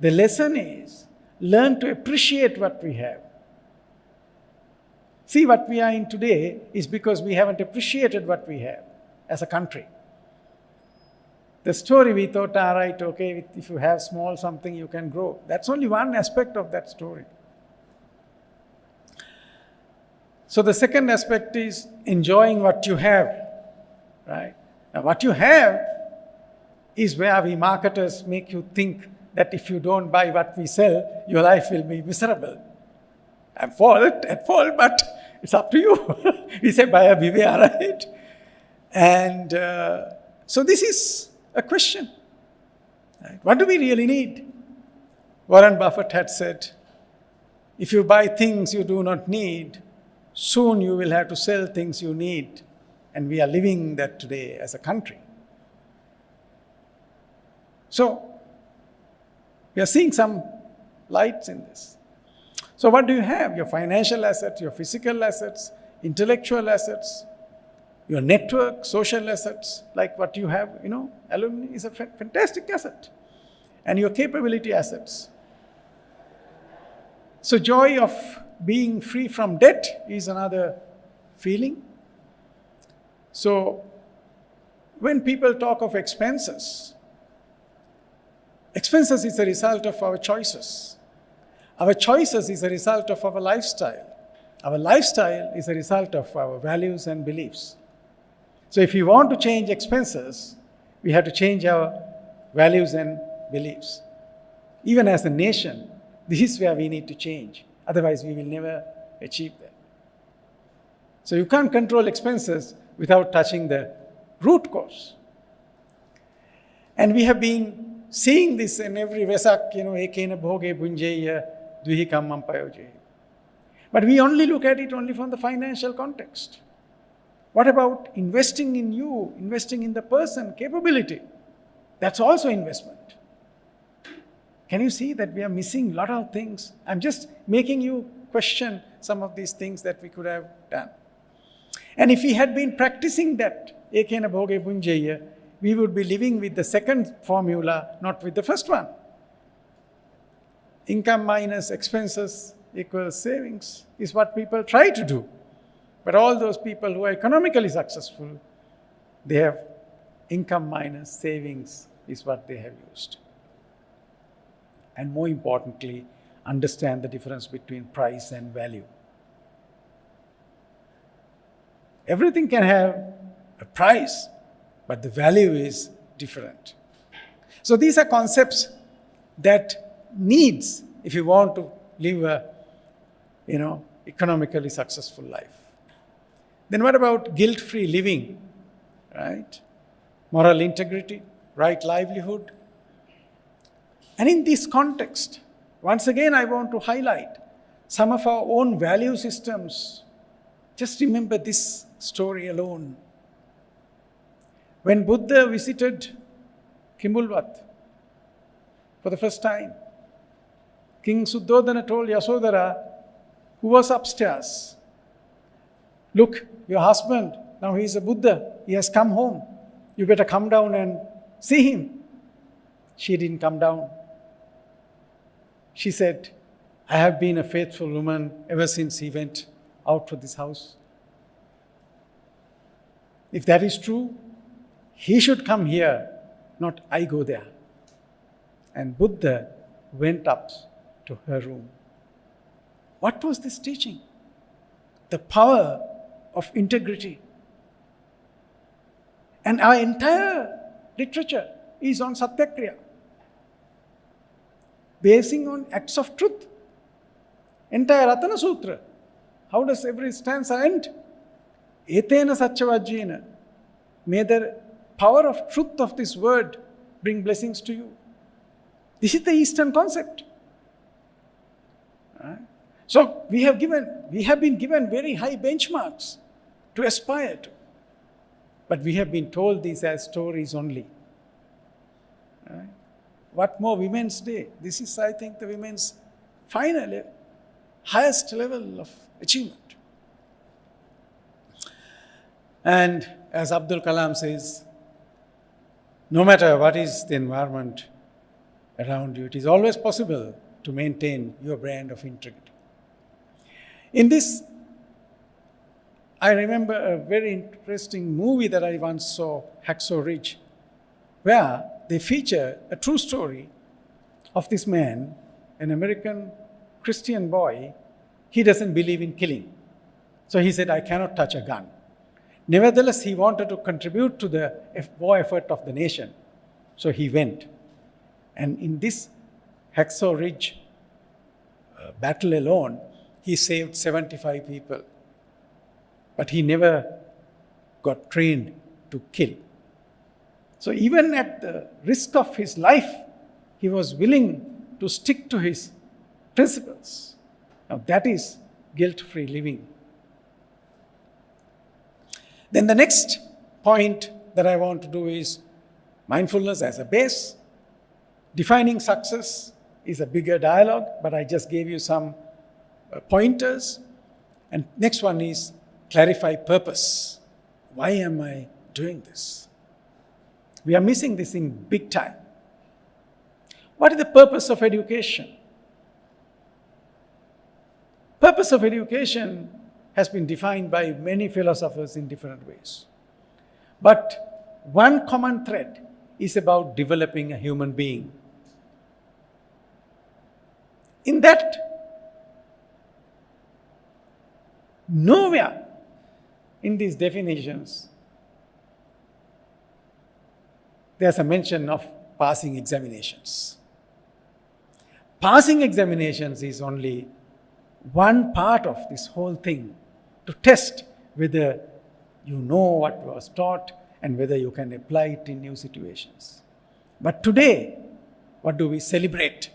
The lesson is learn to appreciate what we have. See, what we are in today is because we haven't appreciated what we have as a country. The story we thought, right, okay, if you have small something, you can grow. That's only one aspect of that story. So the second aspect is enjoying what you have, right? Now, what you have is where we marketers make you think that if you don't buy what we sell, your life will be miserable. At fault, but it's up to you. We say, buyer beware, right? And so this is a question. Right? What do we really need? Warren Buffett had said, if you buy things you do not need, soon you will have to sell things you need. And we are living that today as a country. So, we are seeing some lights in this. So what do you have? Your financial assets, your physical assets, intellectual assets, your network, social assets, like what you have, alumni is a fantastic asset. And your capability assets. So joy of being free from debt is another feeling. So when people talk of expenses is a result of our choices. Our choices is a result of our lifestyle. Our lifestyle is a result of our values and beliefs. So if we want to change expenses, we have to change our values and beliefs. Even as a nation, this is where we need to change. Otherwise, we will never achieve that. So you can't control expenses without touching the root cause. And we have been seeing this in every Vesak, ekena bhoge bunjeya dvihikam mampayoje. But we only look at it only from the financial context. What about investing in you, investing in the person, capability? That's also investment. Can you see that we are missing a lot of things? I'm just making you question some of these things that we could have done. And if we had been practicing that, ekena bhoge bunjeya, we would be living with the second formula, not with the first one. Income minus expenses equals savings is what people try to do. But all those people who are economically successful, they have income minus savings is what they have used. And more importantly, understand the difference between price and value. Everything can have a price, but the value is different. So these are concepts that needs if you want to live a, economically successful life. Then what about guilt-free living, right? Moral integrity, right livelihood. And in this context, once again I want to highlight some of our own value systems. Just remember this story alone. When Buddha visited Kimbulwat for the first time, King Suddhodana told Yasodhara, who was upstairs, look, your husband, now he is a Buddha, he has come home. You better come down and see him. She didn't come down. She said, I have been a faithful woman ever since he went out for this house. If that is true, he should come here, not I go there. And Buddha went up to her room. What was this teaching? The power of integrity. And our entire literature is on Satyakriya, basing on acts of truth. Entire Ratana Sutra. How does every stanza end? Etena Satchavajjena. May the power of truth of this word bring blessings to you. This is the Eastern concept. Right? So we have been given very high benchmarks to aspire to. But we have been told these as stories only. Right? What more, Women's Day? This is, I think, the women's final, highest level of achievement. And as Abdul Kalam says, no matter what is the environment around you, it is always possible to maintain your brand of integrity. In this, I remember a very interesting movie that I once saw, Hacksaw Ridge, where they feature a true story of this man, an American Christian boy. He doesn't believe in killing. So he said, I cannot touch a gun. Nevertheless, he wanted to contribute to the war effort of the nation. So he went. And in this Hacksaw Ridge battle alone, he saved 75 people. But he never got trained to kill. So even at the risk of his life, he was willing to stick to his principles. Now that is guilt-free living. Then the next point that I want to do is mindfulness as a base. Defining success is a bigger dialogue, but I just gave you some pointers. And next one is clarify purpose. Why am I doing this? We are missing this in big time. What is the purpose of education? Purpose of education has been defined by many philosophers in different ways. But one common thread is about developing a human being. In that, nowhere in these definitions there's a mention of passing examinations. Passing examinations is only one part of this whole thing, to test whether you know what was taught and whether you can apply it in new situations. But today, what do we celebrate?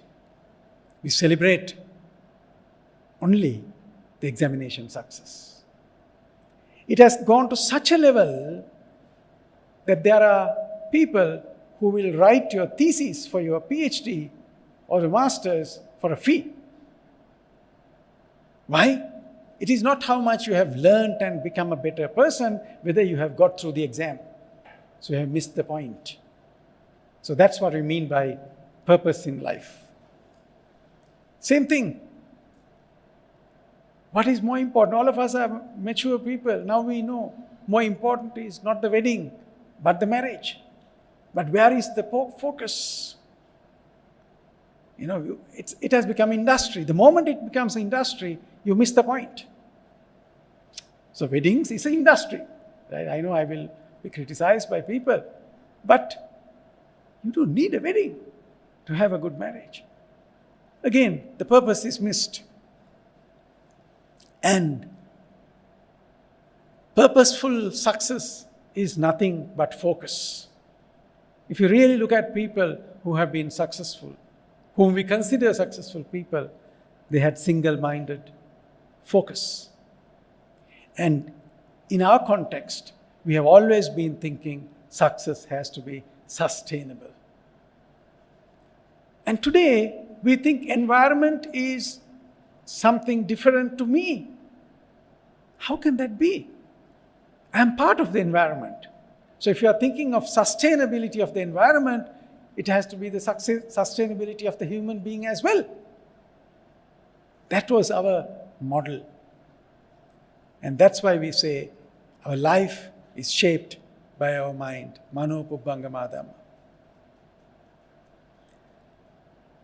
We celebrate only the examination success. It has gone to such a level that there are people who will write your thesis for your PhD or a master's for a fee. Why? It is not how much you have learned and become a better person, whether you have got through the exam. So you have missed the point. So that's what we mean by purpose in life. Same thing. What is more important? All of us are mature people. Now we know more important is not the wedding, but the marriage. But where is the focus? You know, it has become industry. The moment it becomes industry, you miss the point. So weddings is an industry. Right? I know I will be criticized by people, but you don't need a wedding to have a good marriage. Again, the purpose is missed. And purposeful success is nothing but focus. If you really look at people who have been successful, whom we consider successful people, they had single-minded focus. And in our context, we have always been thinking success has to be sustainable. And today, we think environment is something different to me. How can that be? I am part of the environment. So if you are thinking of sustainability of the environment, it has to be the sustainability of the human being as well. That was our model. And that's why we say our life is shaped by our mind. Mano Pubbangama.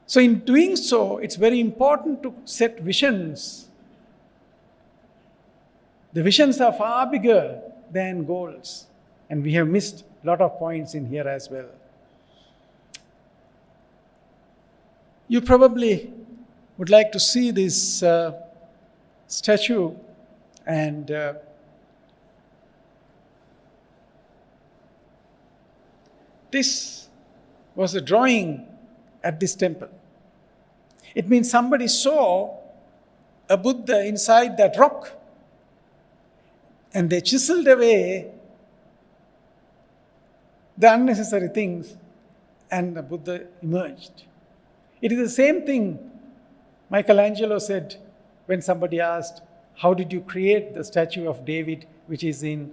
So in doing so, it's very important to set visions. The visions are far bigger than goals. And we have missed a lot of points in here as well. You probably would like to see this statue, and this was a drawing at this temple. It means somebody saw a Buddha inside that rock, and they chiseled away the unnecessary things and the Buddha emerged. It is the same thing Michelangelo said when somebody asked, how did you create the statue of David, which is in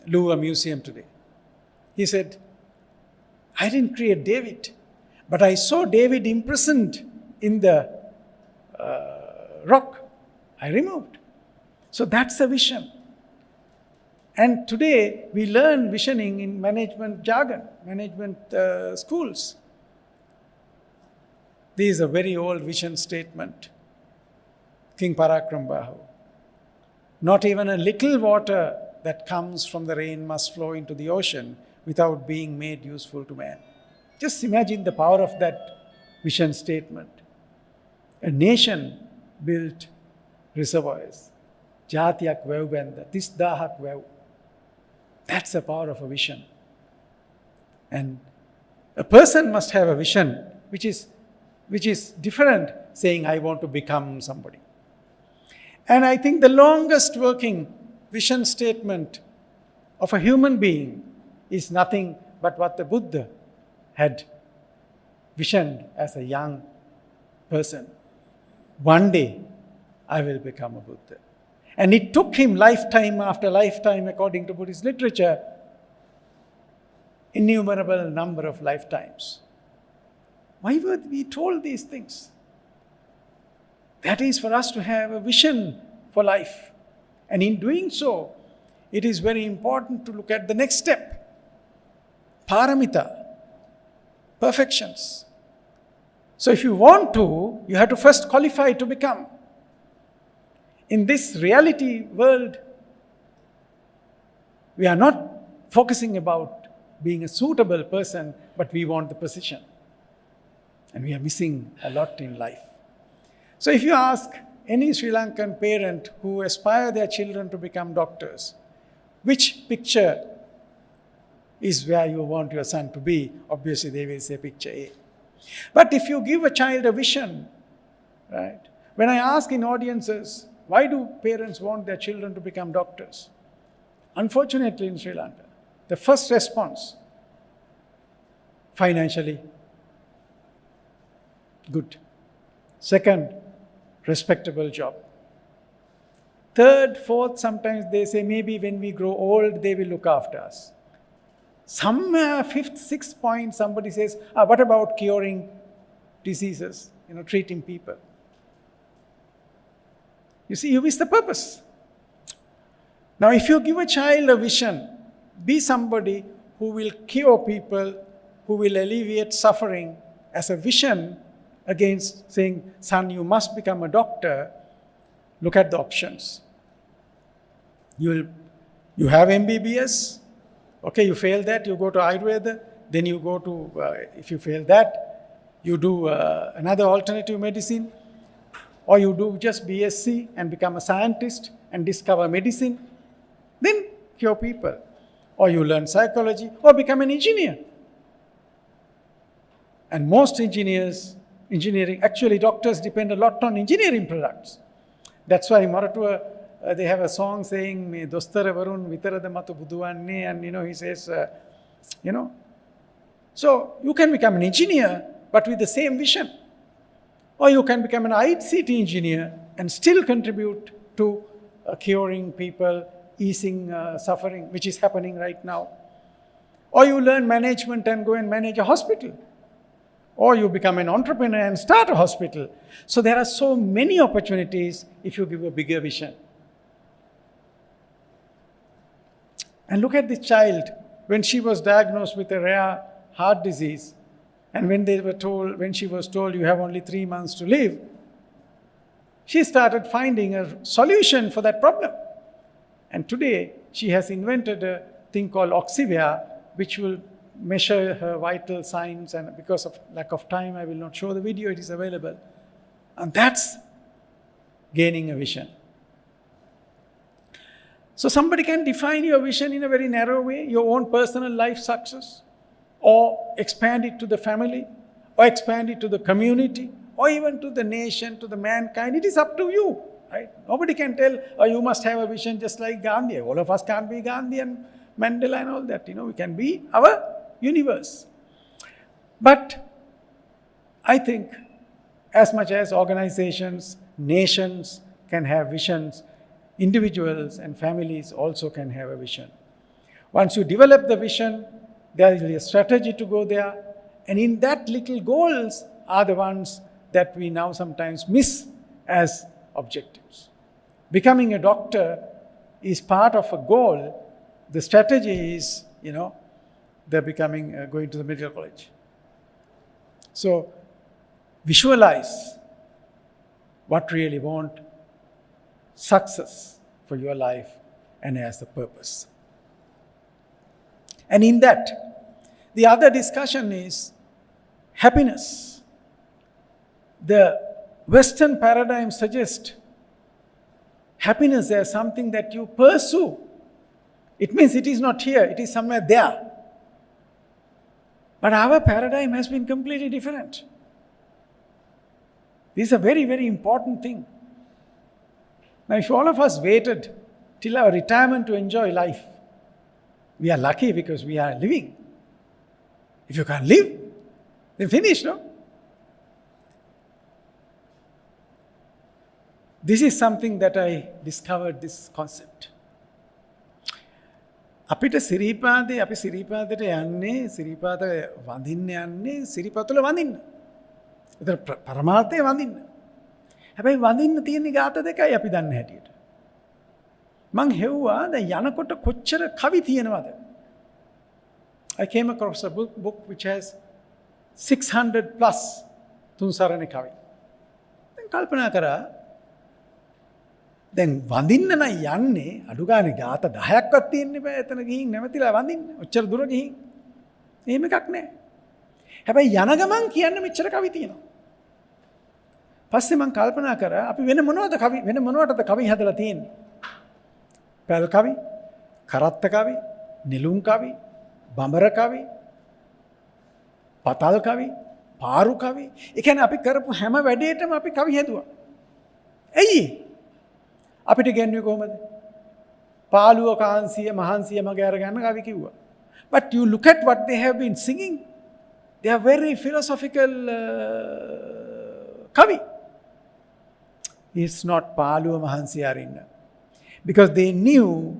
Louvre Museum today? He said, I didn't create David, but I saw David imprisoned in the rock. I removed. So that's a vision. And today we learn visioning in management jargon, management schools. This is a very old vision statement. King Parakram Bahu. Not even a little water that comes from the rain must flow into the ocean without being made useful to man. Just imagine the power of that vision statement. A nation built reservoirs. Jatiyak vev benda, tisdahak vev. That's the power of a vision. And a person must have a vision which is different, saying, I want to become somebody. And I think the longest working vision statement of a human being is nothing but what the Buddha had visioned as a young person. One day, I will become a Buddha. And it took him lifetime after lifetime, according to Buddhist literature, innumerable number of lifetimes. Why were we told these things? That is for us to have a vision for life. And in doing so, it is very important to look at the next step. Paramita, perfections. So if you want to, you have to first qualify to become. In this reality world, we are not focusing about being a suitable person, but we want the position. And we are missing a lot in life. So if you ask any Sri Lankan parent who aspire their children to become doctors, which picture is where you want your son to be, obviously they will say picture A. But if you give a child a vision, right? When I ask in audiences, why do parents want their children to become doctors? Unfortunately in Sri Lanka, the first response, financially good. Second, respectable job. Third, fourth, sometimes they say maybe when we grow old, they will look after us. Somewhere, fifth, sixth point, somebody says, what about curing diseases, treating people? You see, you miss the purpose. Now, if you give a child a vision, be somebody who will cure people, who will alleviate suffering as a vision against saying, son, you must become a doctor, look at the options. You have MBBS, okay, you fail that, you go to Ayurveda, then you go to, if you fail that, you do another alternative medicine, or you do just BSc and become a scientist and discover medicine, then cure people. Or you learn psychology, or become an engineer. And most engineering, actually doctors depend a lot on engineering products. That's why Maratua, they have a song saying, "Me dostara varun vitarada matu buduvanne," and he says, So you can become an engineer, but with the same vision. Or you can become an ICT engineer and still contribute to curing people, easing suffering, which is happening right now. Or you learn management and go and manage a hospital. Or you become an entrepreneur and start a hospital. So there are so many opportunities if you give a bigger vision. And look at this child, when she was diagnosed with a rare heart disease, and when she was told you have only 3 months to live, she started finding a solution for that problem. And today, she has invented a thing called Oxivia, which will measure her vital signs, and because of lack of time, I will not show the video, it is available. And that's gaining a vision. So somebody can define your vision in a very narrow way, your own personal life success, or expand it to the family, or expand it to the community, or even to the nation, to the mankind. It is up to you, right? Nobody can tell, you must have a vision just like Gandhi. All of us can't be Gandhi and Mandela and all that. We can be our universe. But I think as much as organizations, nations can have visions, individuals and families also can have a vision. Once you develop the vision, there is a strategy to go there, and in that little goals are the ones that we now sometimes miss as objectives. Becoming a doctor is part of a goal. The strategy is, they're going to the medical college. So visualize what really want, success for your life and as a purpose. And in that, the other discussion is happiness. The Western paradigm suggests happiness as something that you pursue. It means it is not here, it is somewhere there. But our paradigm has been completely different. This is a very, very important thing. Now, if all of us waited till our retirement to enjoy life, we are lucky because we are living. If you can't live, then finish, no? This is something that I discovered, this concept. අපිට සිරිපාදේ අපි සිරිපාදට යන්නේ සිරිපාද වඳින්න යන්නේ සිරිපතුල වඳින්න. ඒතර පරමාර්ථය වඳින්න. හැබැයි වඳින්න තියෙන ગાත දෙකයි අපි දන්න හැටියට. මං හෙව්වා දැන් යනකොට කොච්චර කවි තියෙනවද? I came across a book which has 600 plus තුන්සරණේ කවි. දැන් කල්පනා කරා දැන් වඳින්න නම් යන්නේ අඩු ගානේ ગાත 10ක්වත් තියෙන්න බෑ එතන ගිහින් නැවතිලා වඳින්න. ඔච්චර දුර ගිහින්. එහෙම එකක් නෑ. හැබැයි යන ගමන් කියන්න මෙච්චර කවි තියෙනවා. පස්සේ මම කල්පනා කරා අපි වෙන මොනවටද කවි හදලා තියෙන්නේ? පැල් කවි, කරත්ත කවි, නිලුම් කවි, බඹර කවි, පතල් කවි, පාරු කවි. ඒ කියන්නේ අපි කරපු හැම වැඩේටම අපි කවි හැදුවා. ඇයි? අපිට ගෙන්නුවේ කොහමද? පාළුව කාන්සිය මහන්සිය මගේ අරගන්න කවි කිව්වා. But you look at what they have been singing, they are very philosophical kavi. It's not පාළුව මහන්සිය අරින්න. Because they knew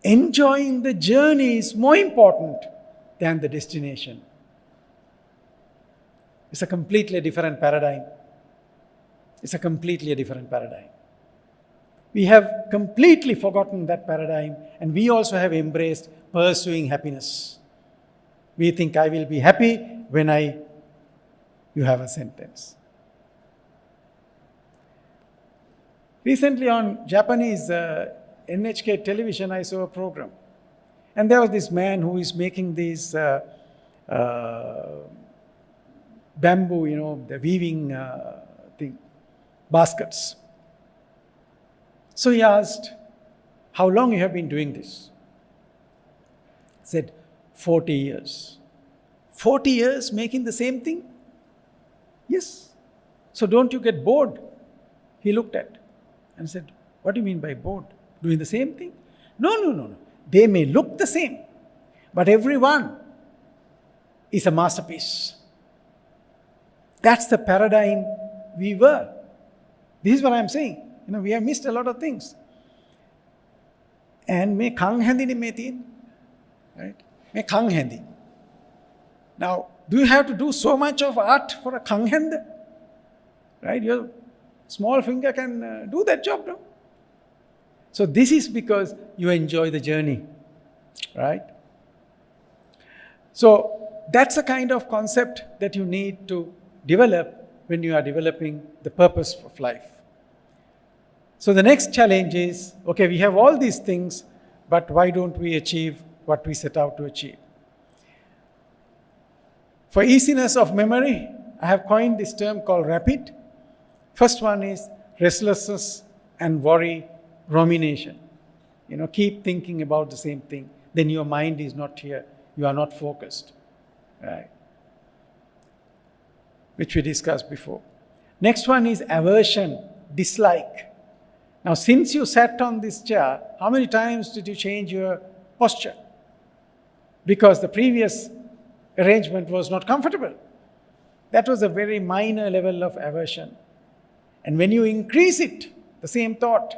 enjoying the journey is more important than the destination. It's a completely different paradigm. It's a completely different paradigm. We have completely forgotten that paradigm, and we also have embraced pursuing happiness. We think I will be happy when you have a sentence. Recently on Japanese NHK television, I saw a program. And there was this man who is making these bamboo, the weaving baskets. So he asked, how long you have been doing this? He said, 40 years. 40 years making the same thing? Yes. So don't you get bored? He looked at and said, what do you mean by bored? Doing the same thing? No. They may look the same, but every one is a masterpiece. That's the paradigm we were. This is what I'm saying. We have missed a lot of things. And me khang hendi ni me tin, right? Me khang hendi. Now, do you have to do so much of art for a khang hand? Right? Your small finger can do that job, no? So this is because you enjoy the journey, right? So that's a kind of concept that you need to develop when you are developing the purpose of life. So the next challenge is, okay, we have all these things, but why don't we achieve what we set out to achieve? For easiness of memory, I have coined this term called RAPID. First one is restlessness and worry, rumination. Keep thinking about the same thing. Then your mind is not here. You are not focused, right? Which we discussed before. Next one is aversion, dislike. Now, since you sat on this chair, how many times did you change your posture? because the previous arrangement was not comfortable. That was a very minor level of aversion. And when you increase it, the same thought,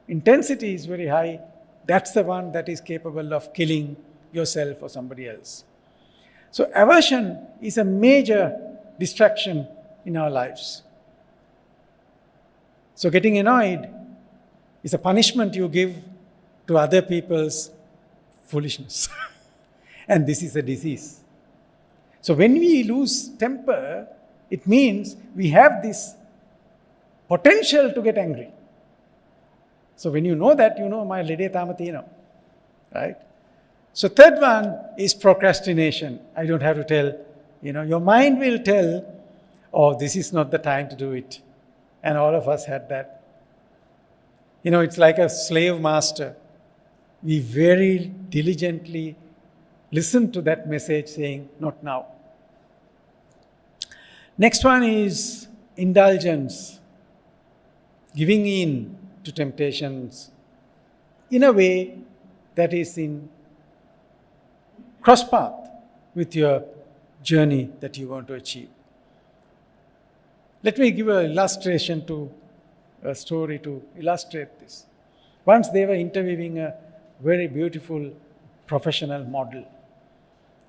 intensity is very high, that's the one that is capable of killing yourself or somebody else. So aversion is a major distraction in our lives. So getting annoyed is a punishment you give to other people's foolishness. And this is a disease. So when we lose temper, it means we have this potential to get angry. So when you know that, you know, my lede tamatino, right? So third one is procrastination. I don't have to tell, your mind will tell, oh, this is not the time to do it. And all of us had that. It's like a slave master. We very diligently listen to that message saying, not now. Next one is indulgence, giving in to temptations in a way that is in cross path with your journey that you want to achieve. Let me give an illustration to a story to illustrate this. Once they were interviewing a very beautiful professional model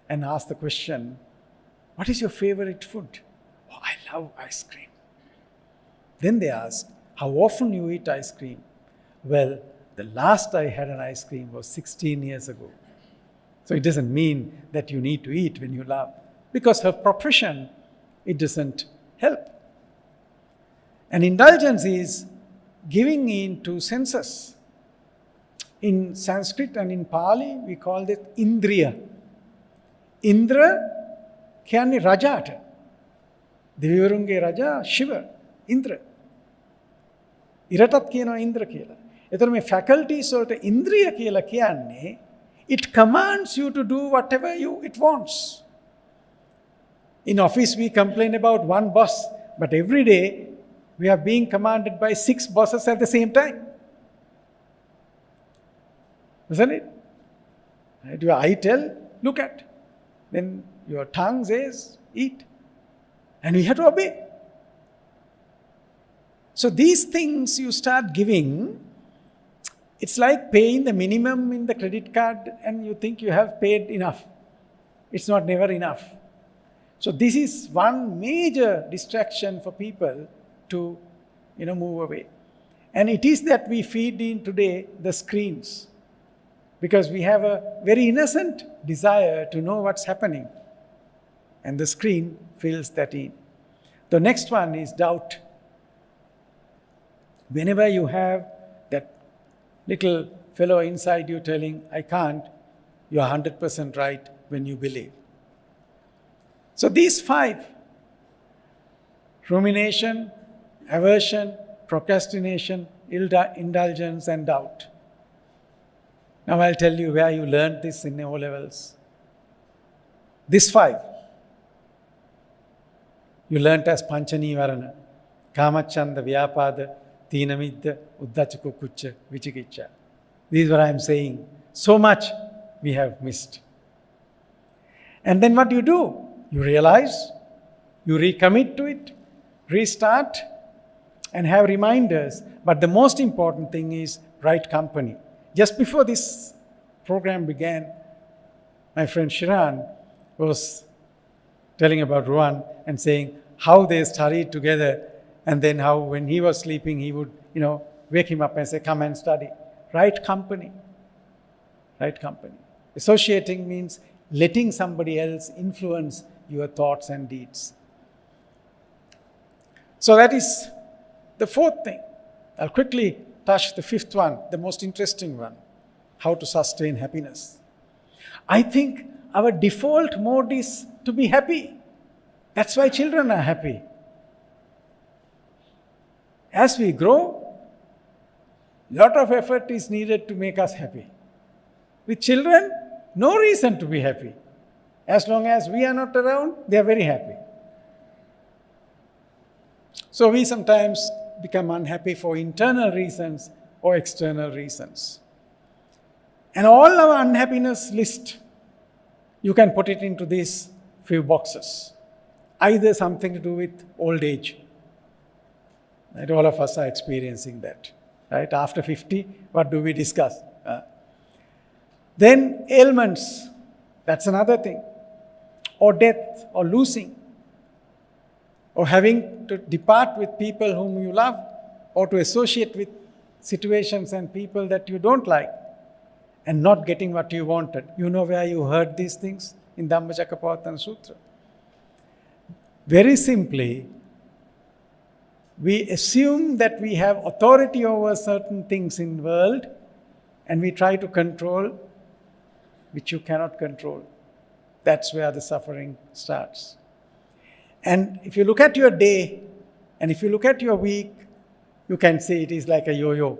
and asked the question, what is your favorite food? Oh, I love ice cream. Then they asked, how often you eat ice cream? Well, the last I had an ice cream was 16 years ago. So it doesn't mean that you need to eat when you love. Because her profession, it doesn't help. And indulgence is giving in to senses. In Sanskrit and in Pali, we call it Indriya. Indra කියන්නේ රජාට. දෙවිවරුන්ගේ රජා ශිව, ඉන්ද්‍ර. ඉරටත් කියනවා ඉන්ද්‍ර කියලා. එතකොට මේ faculties වලට ඉන්ද්‍රිය කියලා කියන්නේ it commands you to do whatever it wants. In office we complain about one boss, but every day we are being commanded by 6 bosses at the same time. Isn't it? Right? Your eye tell, look at. Then your tongue says, eat. And we have to obey. So these things you start giving, it's like paying the minimum in the credit card and you think you have paid enough. It's not never enough. So this is one major distraction for people to, move away. And it is that we feed in today the screens. Because we have a very innocent desire to know what's happening. And the screen fills that in. The next one is doubt. Whenever you have that little fellow inside you telling, I can't, you are 100% right when you believe. So these 5, rumination, aversion, procrastination, indulgence, and doubt. Now I'll tell you where you learned this in O levels. These 5. You learnt as Panchanivarana, Kamachanda, Vyapada, Teenamidda, Uddachako Kucha, Vichikicha. This is what I am saying. So much we have missed. And then what do? You realize, you recommit to it, restart, and have reminders. But the most important thing is right company. Just before this program began, my friend Shiran was telling about Ruan and saying how they studied together and then how when he was sleeping, he would, wake him up and say, come and study. Right company. Right company. Associating means letting somebody else influence your thoughts and deeds. So that is the 4th thing. I'll quickly touch the 5th one, the most interesting one. How to sustain happiness. I think our default mode is to be happy. That's why children are happy. As we grow, a lot of effort is needed to make us happy. With children, no reason to be happy. As long as we are not around, they are very happy. So we sometimes become unhappy for internal reasons or external reasons. And all our unhappiness list you can put it into these few boxes. Either something to do with old age. Right? All of us are experiencing that. Right? After 50, what do we discuss? Then ailments, that's another thing. Or death, or losing. Or having to depart with people whom you love, or to associate with situations and people that you don't like, and not getting what you wanted. You know where you heard these things? In Dhammacakkappavattana Sutra. Very simply, we assume that we have authority over certain things in the world, and we try to control which you cannot control. That's where the suffering starts. And if you look at your day, and if you look at your week, you can say it is like a yo-yo.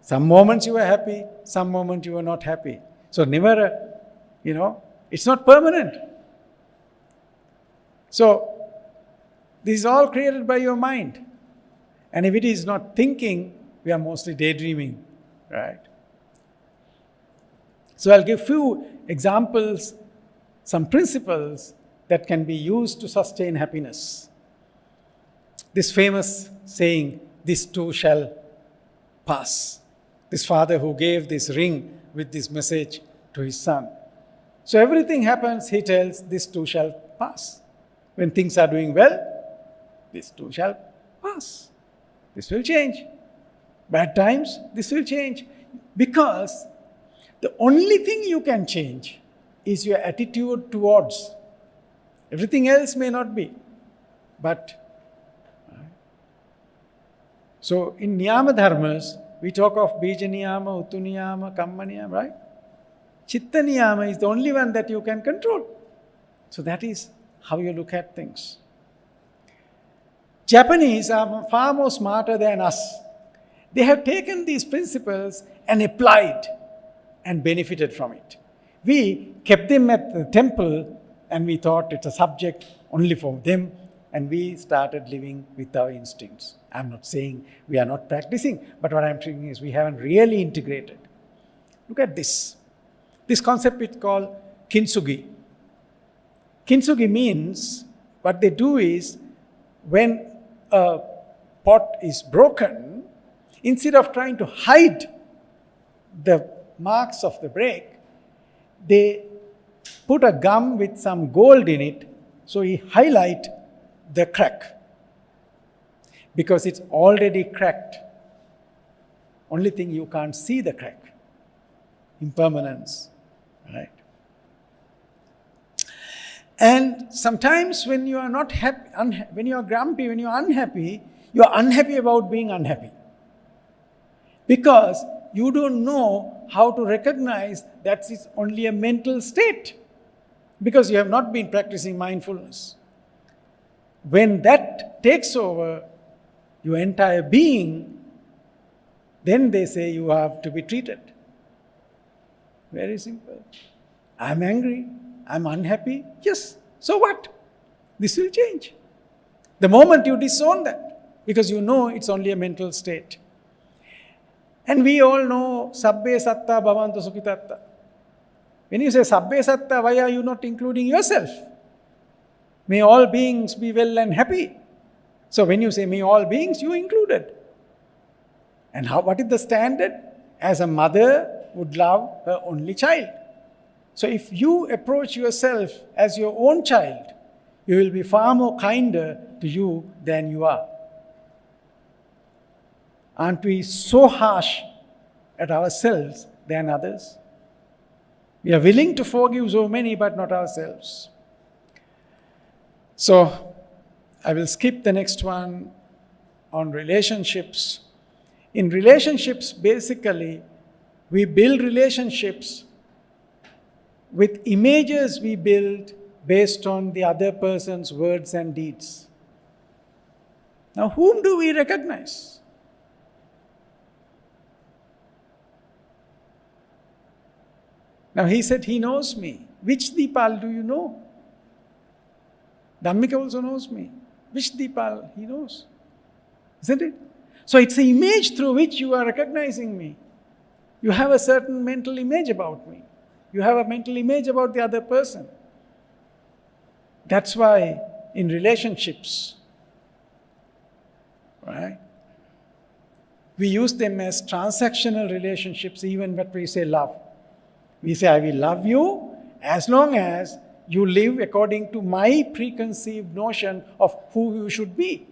Some moments you are happy, some moments you are not happy. So never, it's not permanent. So this is all created by your mind. And if it is not thinking, we are mostly daydreaming, right? So I'll give few examples, some principles that can be used to sustain happiness. This famous saying, this too shall pass. This father who gave this ring with this message to his son. So everything happens, he tells, this too shall pass. When things are doing well, this too shall pass. This will change. Bad times, this will change. Because the only thing you can change is your attitude towards. Everything else may not be. But, so in Niyama Dharmas, we talk of Bija Niyama, Utu Niyama, Kamma Niyama, right? Chitta Niyama is the only one that you can control. So that is how you look at things. Japanese are far more smarter than us. They have taken these principles and applied and benefited from it. We kept them at the temple and we thought it's a subject only for them, and we started living with our instincts. I'm not saying we are not practicing, but what I'm saying is we haven't really integrated. Look at this. This concept is called kintsugi. Kintsugi means, what they do is, when a pot is broken, instead of trying to hide the marks of the break, they put a gum with some gold in it, so you highlight the crack. Because it's already cracked. Only thing you can't see the crack. Impermanence. Right? And sometimes when you are not happy, when you are grumpy, when you are unhappy about being unhappy. Because you don't know how to recognize that it's only a mental state. Because you have not been practicing mindfulness. When that takes over your entire being, then they say you have to be treated. Very simple. I'm angry, I'm unhappy. Yes, so what? This will change. The moment you disown that, because you know it's only a mental state. And we all know Sabbe Satta Bhavantu Sukhitatta. When you say Sabbe Satta, why are you not including yourself? May all beings be well and happy. So when you say may all beings, you included. And what is the standard? As a mother would love her only child. So if you approach yourself as your own child, you will be far more kinder to you than you are. Aren't we so harsh at ourselves than others? We are willing to forgive so many, but not ourselves. So, I will skip the next one on relationships. In relationships, basically, we build relationships with images we build based on the other person's words and deeds. Now, whom do we recognize? Now, he said he knows me. Which Deepal do you know? Dhammika also knows me. Which Deepal he knows? Isn't it? So it's an image through which you are recognizing me. You have a certain mental image about me. You have a mental image about the other person. That's why in relationships, right, we use them as transactional relationships even when we say love. We say, I will love you as long as you live according to my preconceived notion of who you should be.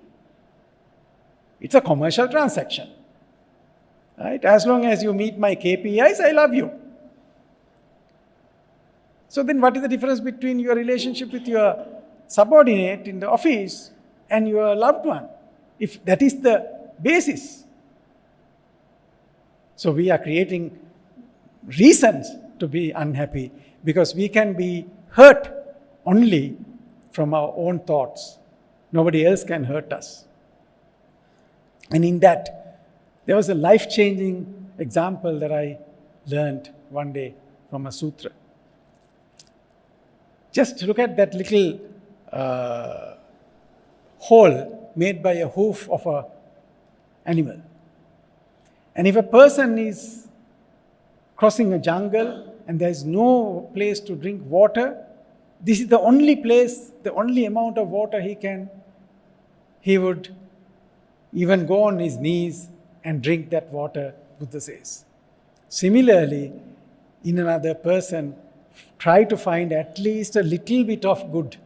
It's a commercial transaction. Right? As long as you meet my KPIs, I love you. So then what is the difference between your relationship with your subordinate in the office and your loved one? If that is the basis. So we are creating reasons to be unhappy because we can be hurt only from our own thoughts. Nobody else can hurt us. And in that, there was a life-changing example that I learned one day from a sutra. Just look at that little hole made by a hoof of an animal. And if a person is crossing a jungle and there is no place to drink water, this is the only place, the only amount of water he would even go on his knees and drink that water, Buddha says. Similarly, in another person, try to find at least a little bit of good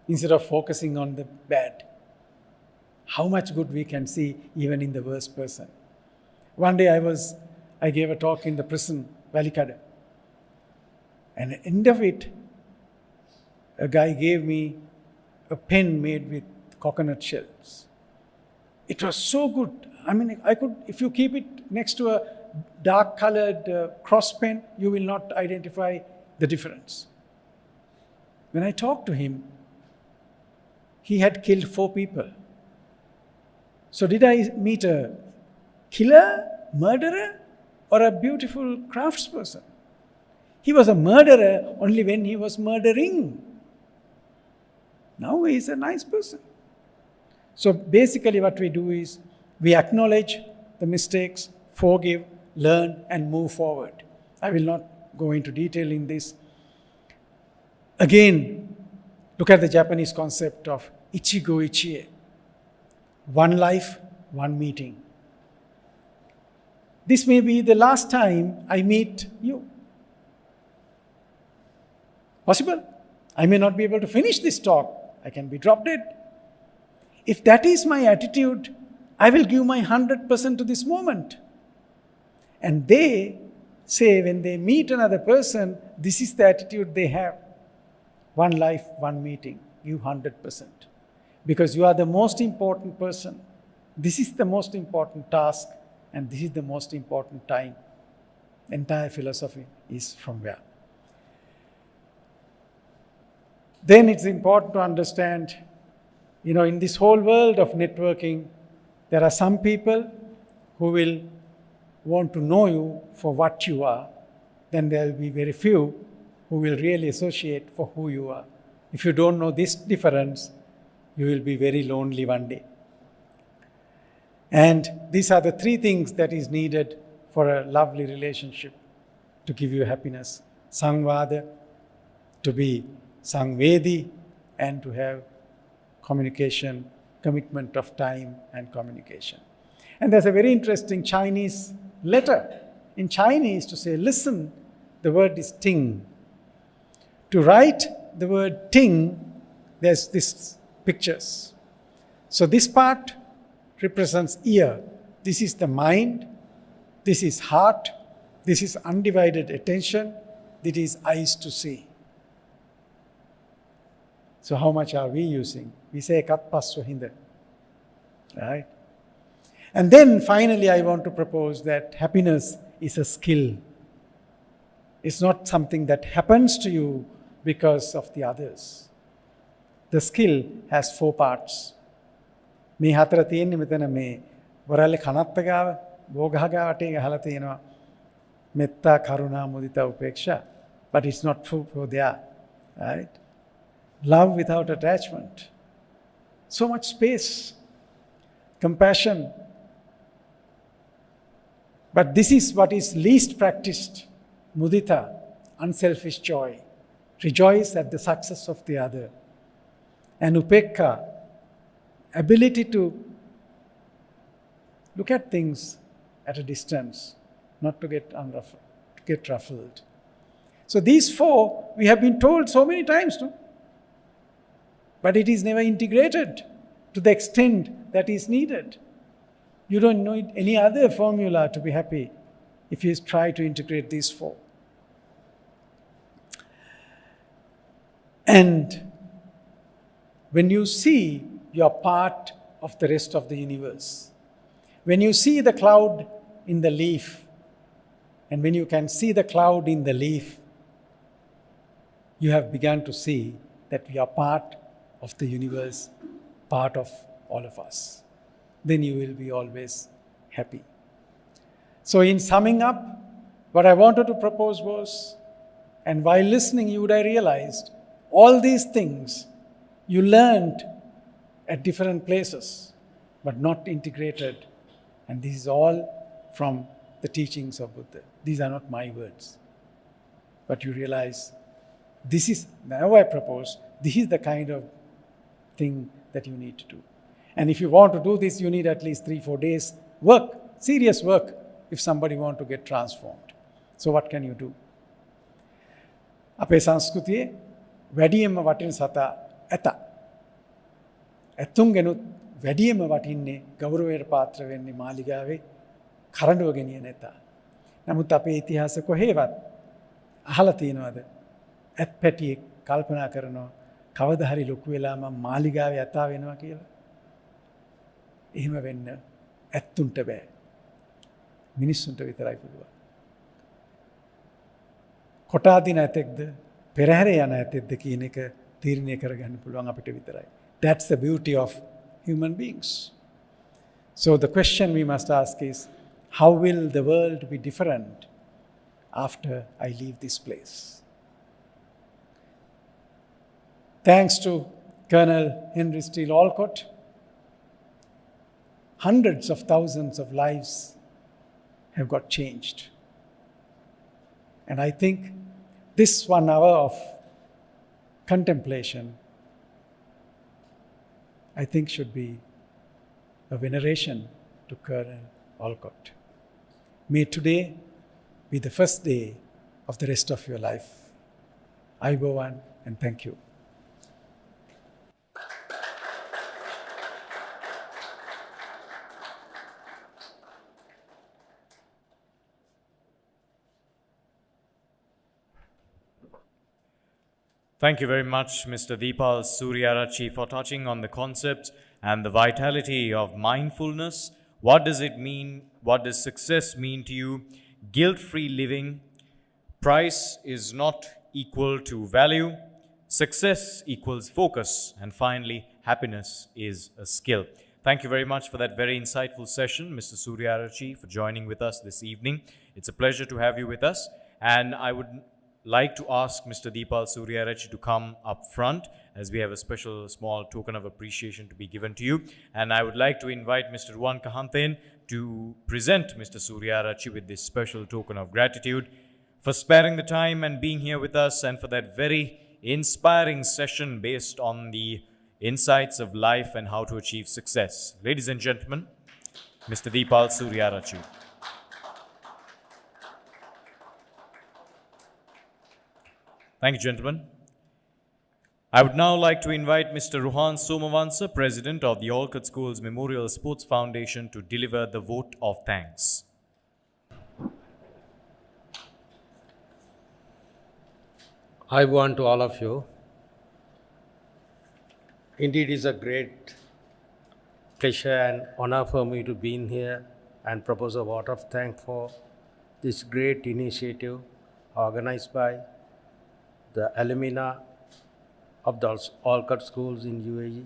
instead of focusing on the bad. How much good we can see even in the worst person. One day I gave a talk in the prison, Valikada. And at the end of it, a guy gave me a pen made with coconut shells. It was so good. I mean, if you keep it next to a dark colored cross pen, you will not identify the difference. When I talked to him, he had killed 4 people. So did I meet a killer, murderer, or a beautiful craftsperson? He was a murderer only when he was murdering. Now he is a nice person. So basically what we do is we acknowledge the mistakes, forgive, learn, and move forward. I will not go into detail in this. Again, look at the Japanese concept of ichigo ichie. One life, one meeting. This may be the last time I meet you. Possible. I may not be able to finish this talk. I can be drop dead. If that is my attitude, I will give my 100% to this moment. And they say when they meet another person, this is the attitude they have. One life, one meeting. Give 100%. Because you are the most important person. This is the most important task. And this is the most important time. Entire philosophy is from where. Then it's important to understand, in this whole world of networking, there are some people who will want to know you for what you are. Then there will be very few who will really associate for who you are. If you don't know this difference, you will be very lonely one day. And these are the 3 things that is needed for a lovely relationship to give you happiness. Samvada, to be Sangvedi, and to have communication, commitment of time and communication. And there's a very interesting Chinese letter. In Chinese, to say listen, the word is ting. To write the word ting, there's these pictures. So this part represents ear. This is the mind. This is heart. This is undivided attention. This is eyes to see. So how much are we using? We say kat paswa hinda. Right? And then finally I want to propose that happiness is a skill. It's not something that happens to you because of the others. The skill has 4 parts. මේ 4 තියෙන්නේ මෙතන මේ වරල්ලේ කනත්ත ගාව බෝගහගා වටේ ගහලා තියෙනවා මෙත්තා කරුණා මුදිතා උපේක්ෂා, but it's not for there, right? Love without attachment, so much space, compassion, but this is what is least practiced. Mudita, unselfish joy. Rejoice at the success of the other. And upekka, ability to look at things at a distance, not to get ruffled. So these four, we have been told so many times, no? But it is never integrated to the extent that is needed. You don't need any other formula to be happy if you try to integrate these four. And when you see you're part of the rest of the universe, when you see the cloud in the leaf, and when you can see the cloud in the leaf, you have begun to see that we are part of the universe, part of all of us. Then you will be always happy. So in summing up, what I wanted to propose was, and while listening, you would have realized all these things you learned at different places, but not integrated. And this is all from the teachings of Buddha. These are not my words. But you realize, this is, now I propose, this is the kind of thing that you need to do. And if you want to do this, you need at least 3-4 days work, serious work, if somebody want to get transformed. So what can you do? අපේ සංස්කෘතියේ වැඩියෙන්ම වටින සතා ඇතා. ඇතුන්ගෙනුත් වැඩියෙන්ම වටින්නේ ගෞරවයට පාත්‍ර වෙන්නේ මාලිගාවේ කරඬුව ගෙනියන ඇතා. නමුත් අපේ ඉතිහාස කොහේවත් අහලා තියෙනවද? ඇත් පැටියෙක් කල්පනා කරනවා කවදා හරි ලොකු වෙලා මම මාලිගාවේ ඇතා වෙනවා කියලා. එහෙම වෙන්න ඇත්තුන්ට බෑ. මිනිස්සුන්ට විතරයි පුළුවන්. කොටා දින ඇතෙක්ද පෙරහැර යන ඇතෙක්ද කියන එක තීරණය කරගන්න පුළුවන් අපිට විතරයි. That's the beauty of human beings. So the question we must ask is, how will the world be different after I leave this place? Thanks to Colonel Henry Steele Olcott, hundreds of thousands of lives have got changed. And I think this 1 hour of contemplation, I think should be a veneration to Colonel Olcott. May today be the first day of the rest of your life. Ayubowan, and thank you. Thank you very much, Mr. Deepal Sooriyaarachchi, for touching on the concept and the vitality of mindfulness. What does it mean? What does success mean to you? Guilt-free living. Price is not equal to value. Success equals focus. And finally, happiness is a skill. Thank you very much for that very insightful session, Mr. Sooriyaarachchi, for joining with us this evening. It's a pleasure to have you with us. And I would like to ask Mr. Deepal Sooriyaarachchi to come up front, as we have a special small token of appreciation to be given to you. And I would like to invite Mr. Ruwan Kahanten to present Mr. Sooriyaarachchi with this special token of gratitude for sparing the time and being here with us, and for that very inspiring session based on the insights of life and how to achieve success. Ladies and gentlemen, Mr. Deepal Sooriyaarachchi. Thank you, gentlemen. I would now like to invite Mr. Ruhan Somavansa, President of the Olcott Schools Memorial Sports Foundation, to deliver the vote of thanks. I want to all of you. Indeed, it is a great pleasure and honor for me to be in here and propose a vote of thanks for this great initiative organized by the alumni of the Olcott Schools in UAE.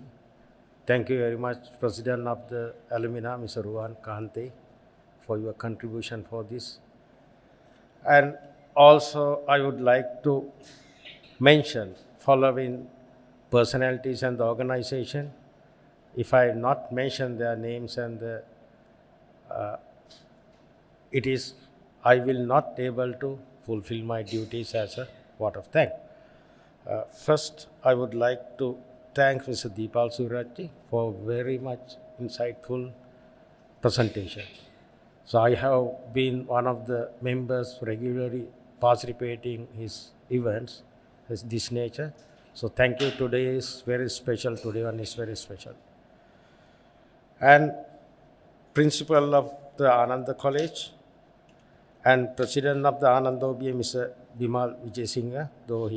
Thank you very much, President of the alumni, Mr. Ruwan Kahante, for your contribution for this. And also, I would like to mention following personalities and the organization. If I not mention their names and I will not able to fulfill my duties as a vote of thanks. First, I would like to thank Mr. Deepal Sooriyaarachchi for very much insightful presentation. So I have been one of the members regularly participating his events, this nature. So thank you. Today is very special. Today one is very special. And principal of the Ananda College and president of the Ananda OBA, Mr. Bimal Vijay, though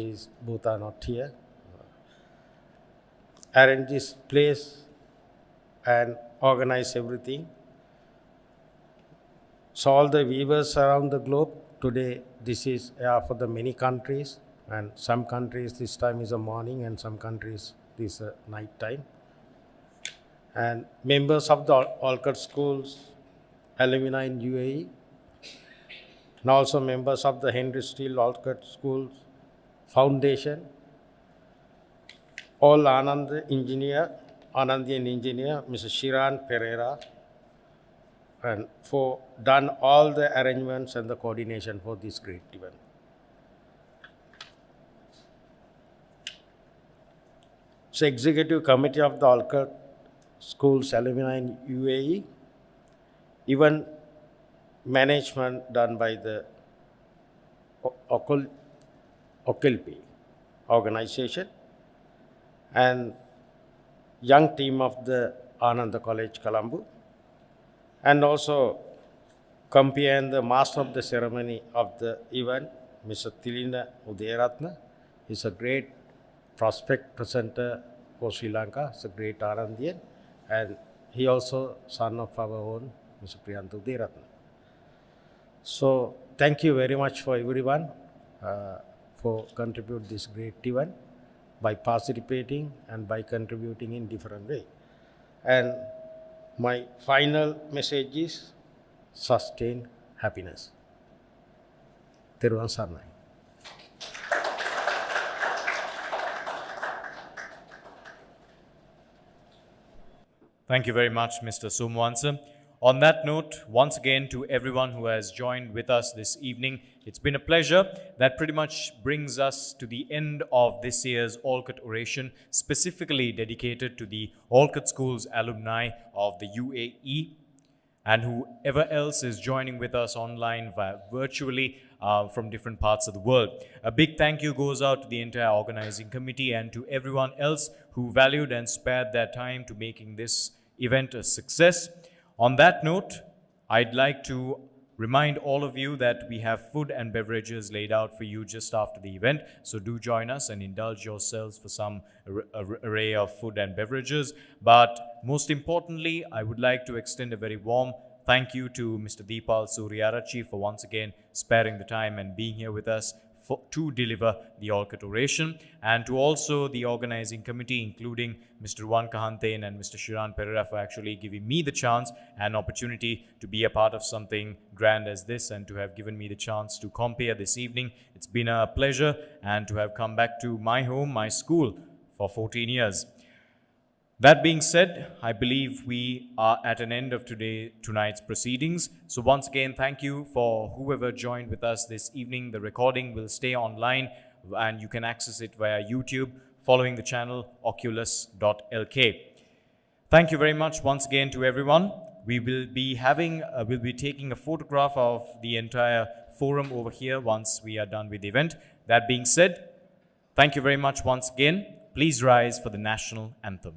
both are not here, arrange this place and organize everything. So all the viewers around the globe, today this is for the many countries, and some countries this time is a morning and some countries this is a night time. And members of the Olcott schools, alumni in UAE, and also members of the Henry Steele Olcott Schools Foundation, all Anandian engineer, Mr. Shiran Pereira, and for done all the arrangements and the coordination for this great event. So Executive Committee of the Olcott Schools Alumni in UAE, event management done by the OKLP organization, and young team of the Ananda College, Colombo, and also compare the master of the ceremony of the event, Mr. Tilina Udayaratna. He's a great prospect presenter for Sri Lanka. He's a great Anandian, and he also son of our own, Mr. Priyanta Udayaratna. So thank you very much for everyone for contribute this great event by participating and by contributing in different way. And my final message is sustain happiness. Thiruvan Sarnai. Thank you very much, Mr. Somwansa. On that note, once again to everyone who has joined with us this evening, it's been a pleasure. That pretty much brings us to the end of this year's Olcott Oration, specifically dedicated to the Olcott Schools alumni of the UAE, and whoever else is joining with us online virtually from different parts of the world. A big thank you goes out to the entire organizing committee and to everyone else who valued and spared their time to making this event a success. On that note, I'd like to remind all of you that we have food and beverages laid out for you just after the event. So do join us and indulge yourselves for some array of food and beverages. But most importantly, I would like to extend a very warm thank you to Mr. Deepal Sooriyaarachchi for once again sparing the time and being here with us to deliver the Olcott Oration, and to also the organizing committee, including Mr. Juan Kahanten and Mr. Shiran Pereira, for actually giving me the chance and opportunity to be a part of something grand as this and to have given me the chance to compare this evening. It's been a pleasure, and to have come back to my home, my school, for 14 years. That being said, I believe we are at an end of tonight's proceedings. So once again, thank you for whoever joined with us this evening. The recording will stay online and you can access it via YouTube following the channel oculus.lk. Thank you very much once again to everyone. We will be taking a photograph of the entire forum over here once we are done with the event. That being said, thank you very much once again. Please rise for the national anthem.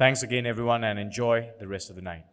Thanks again, everyone, and enjoy the rest of the night.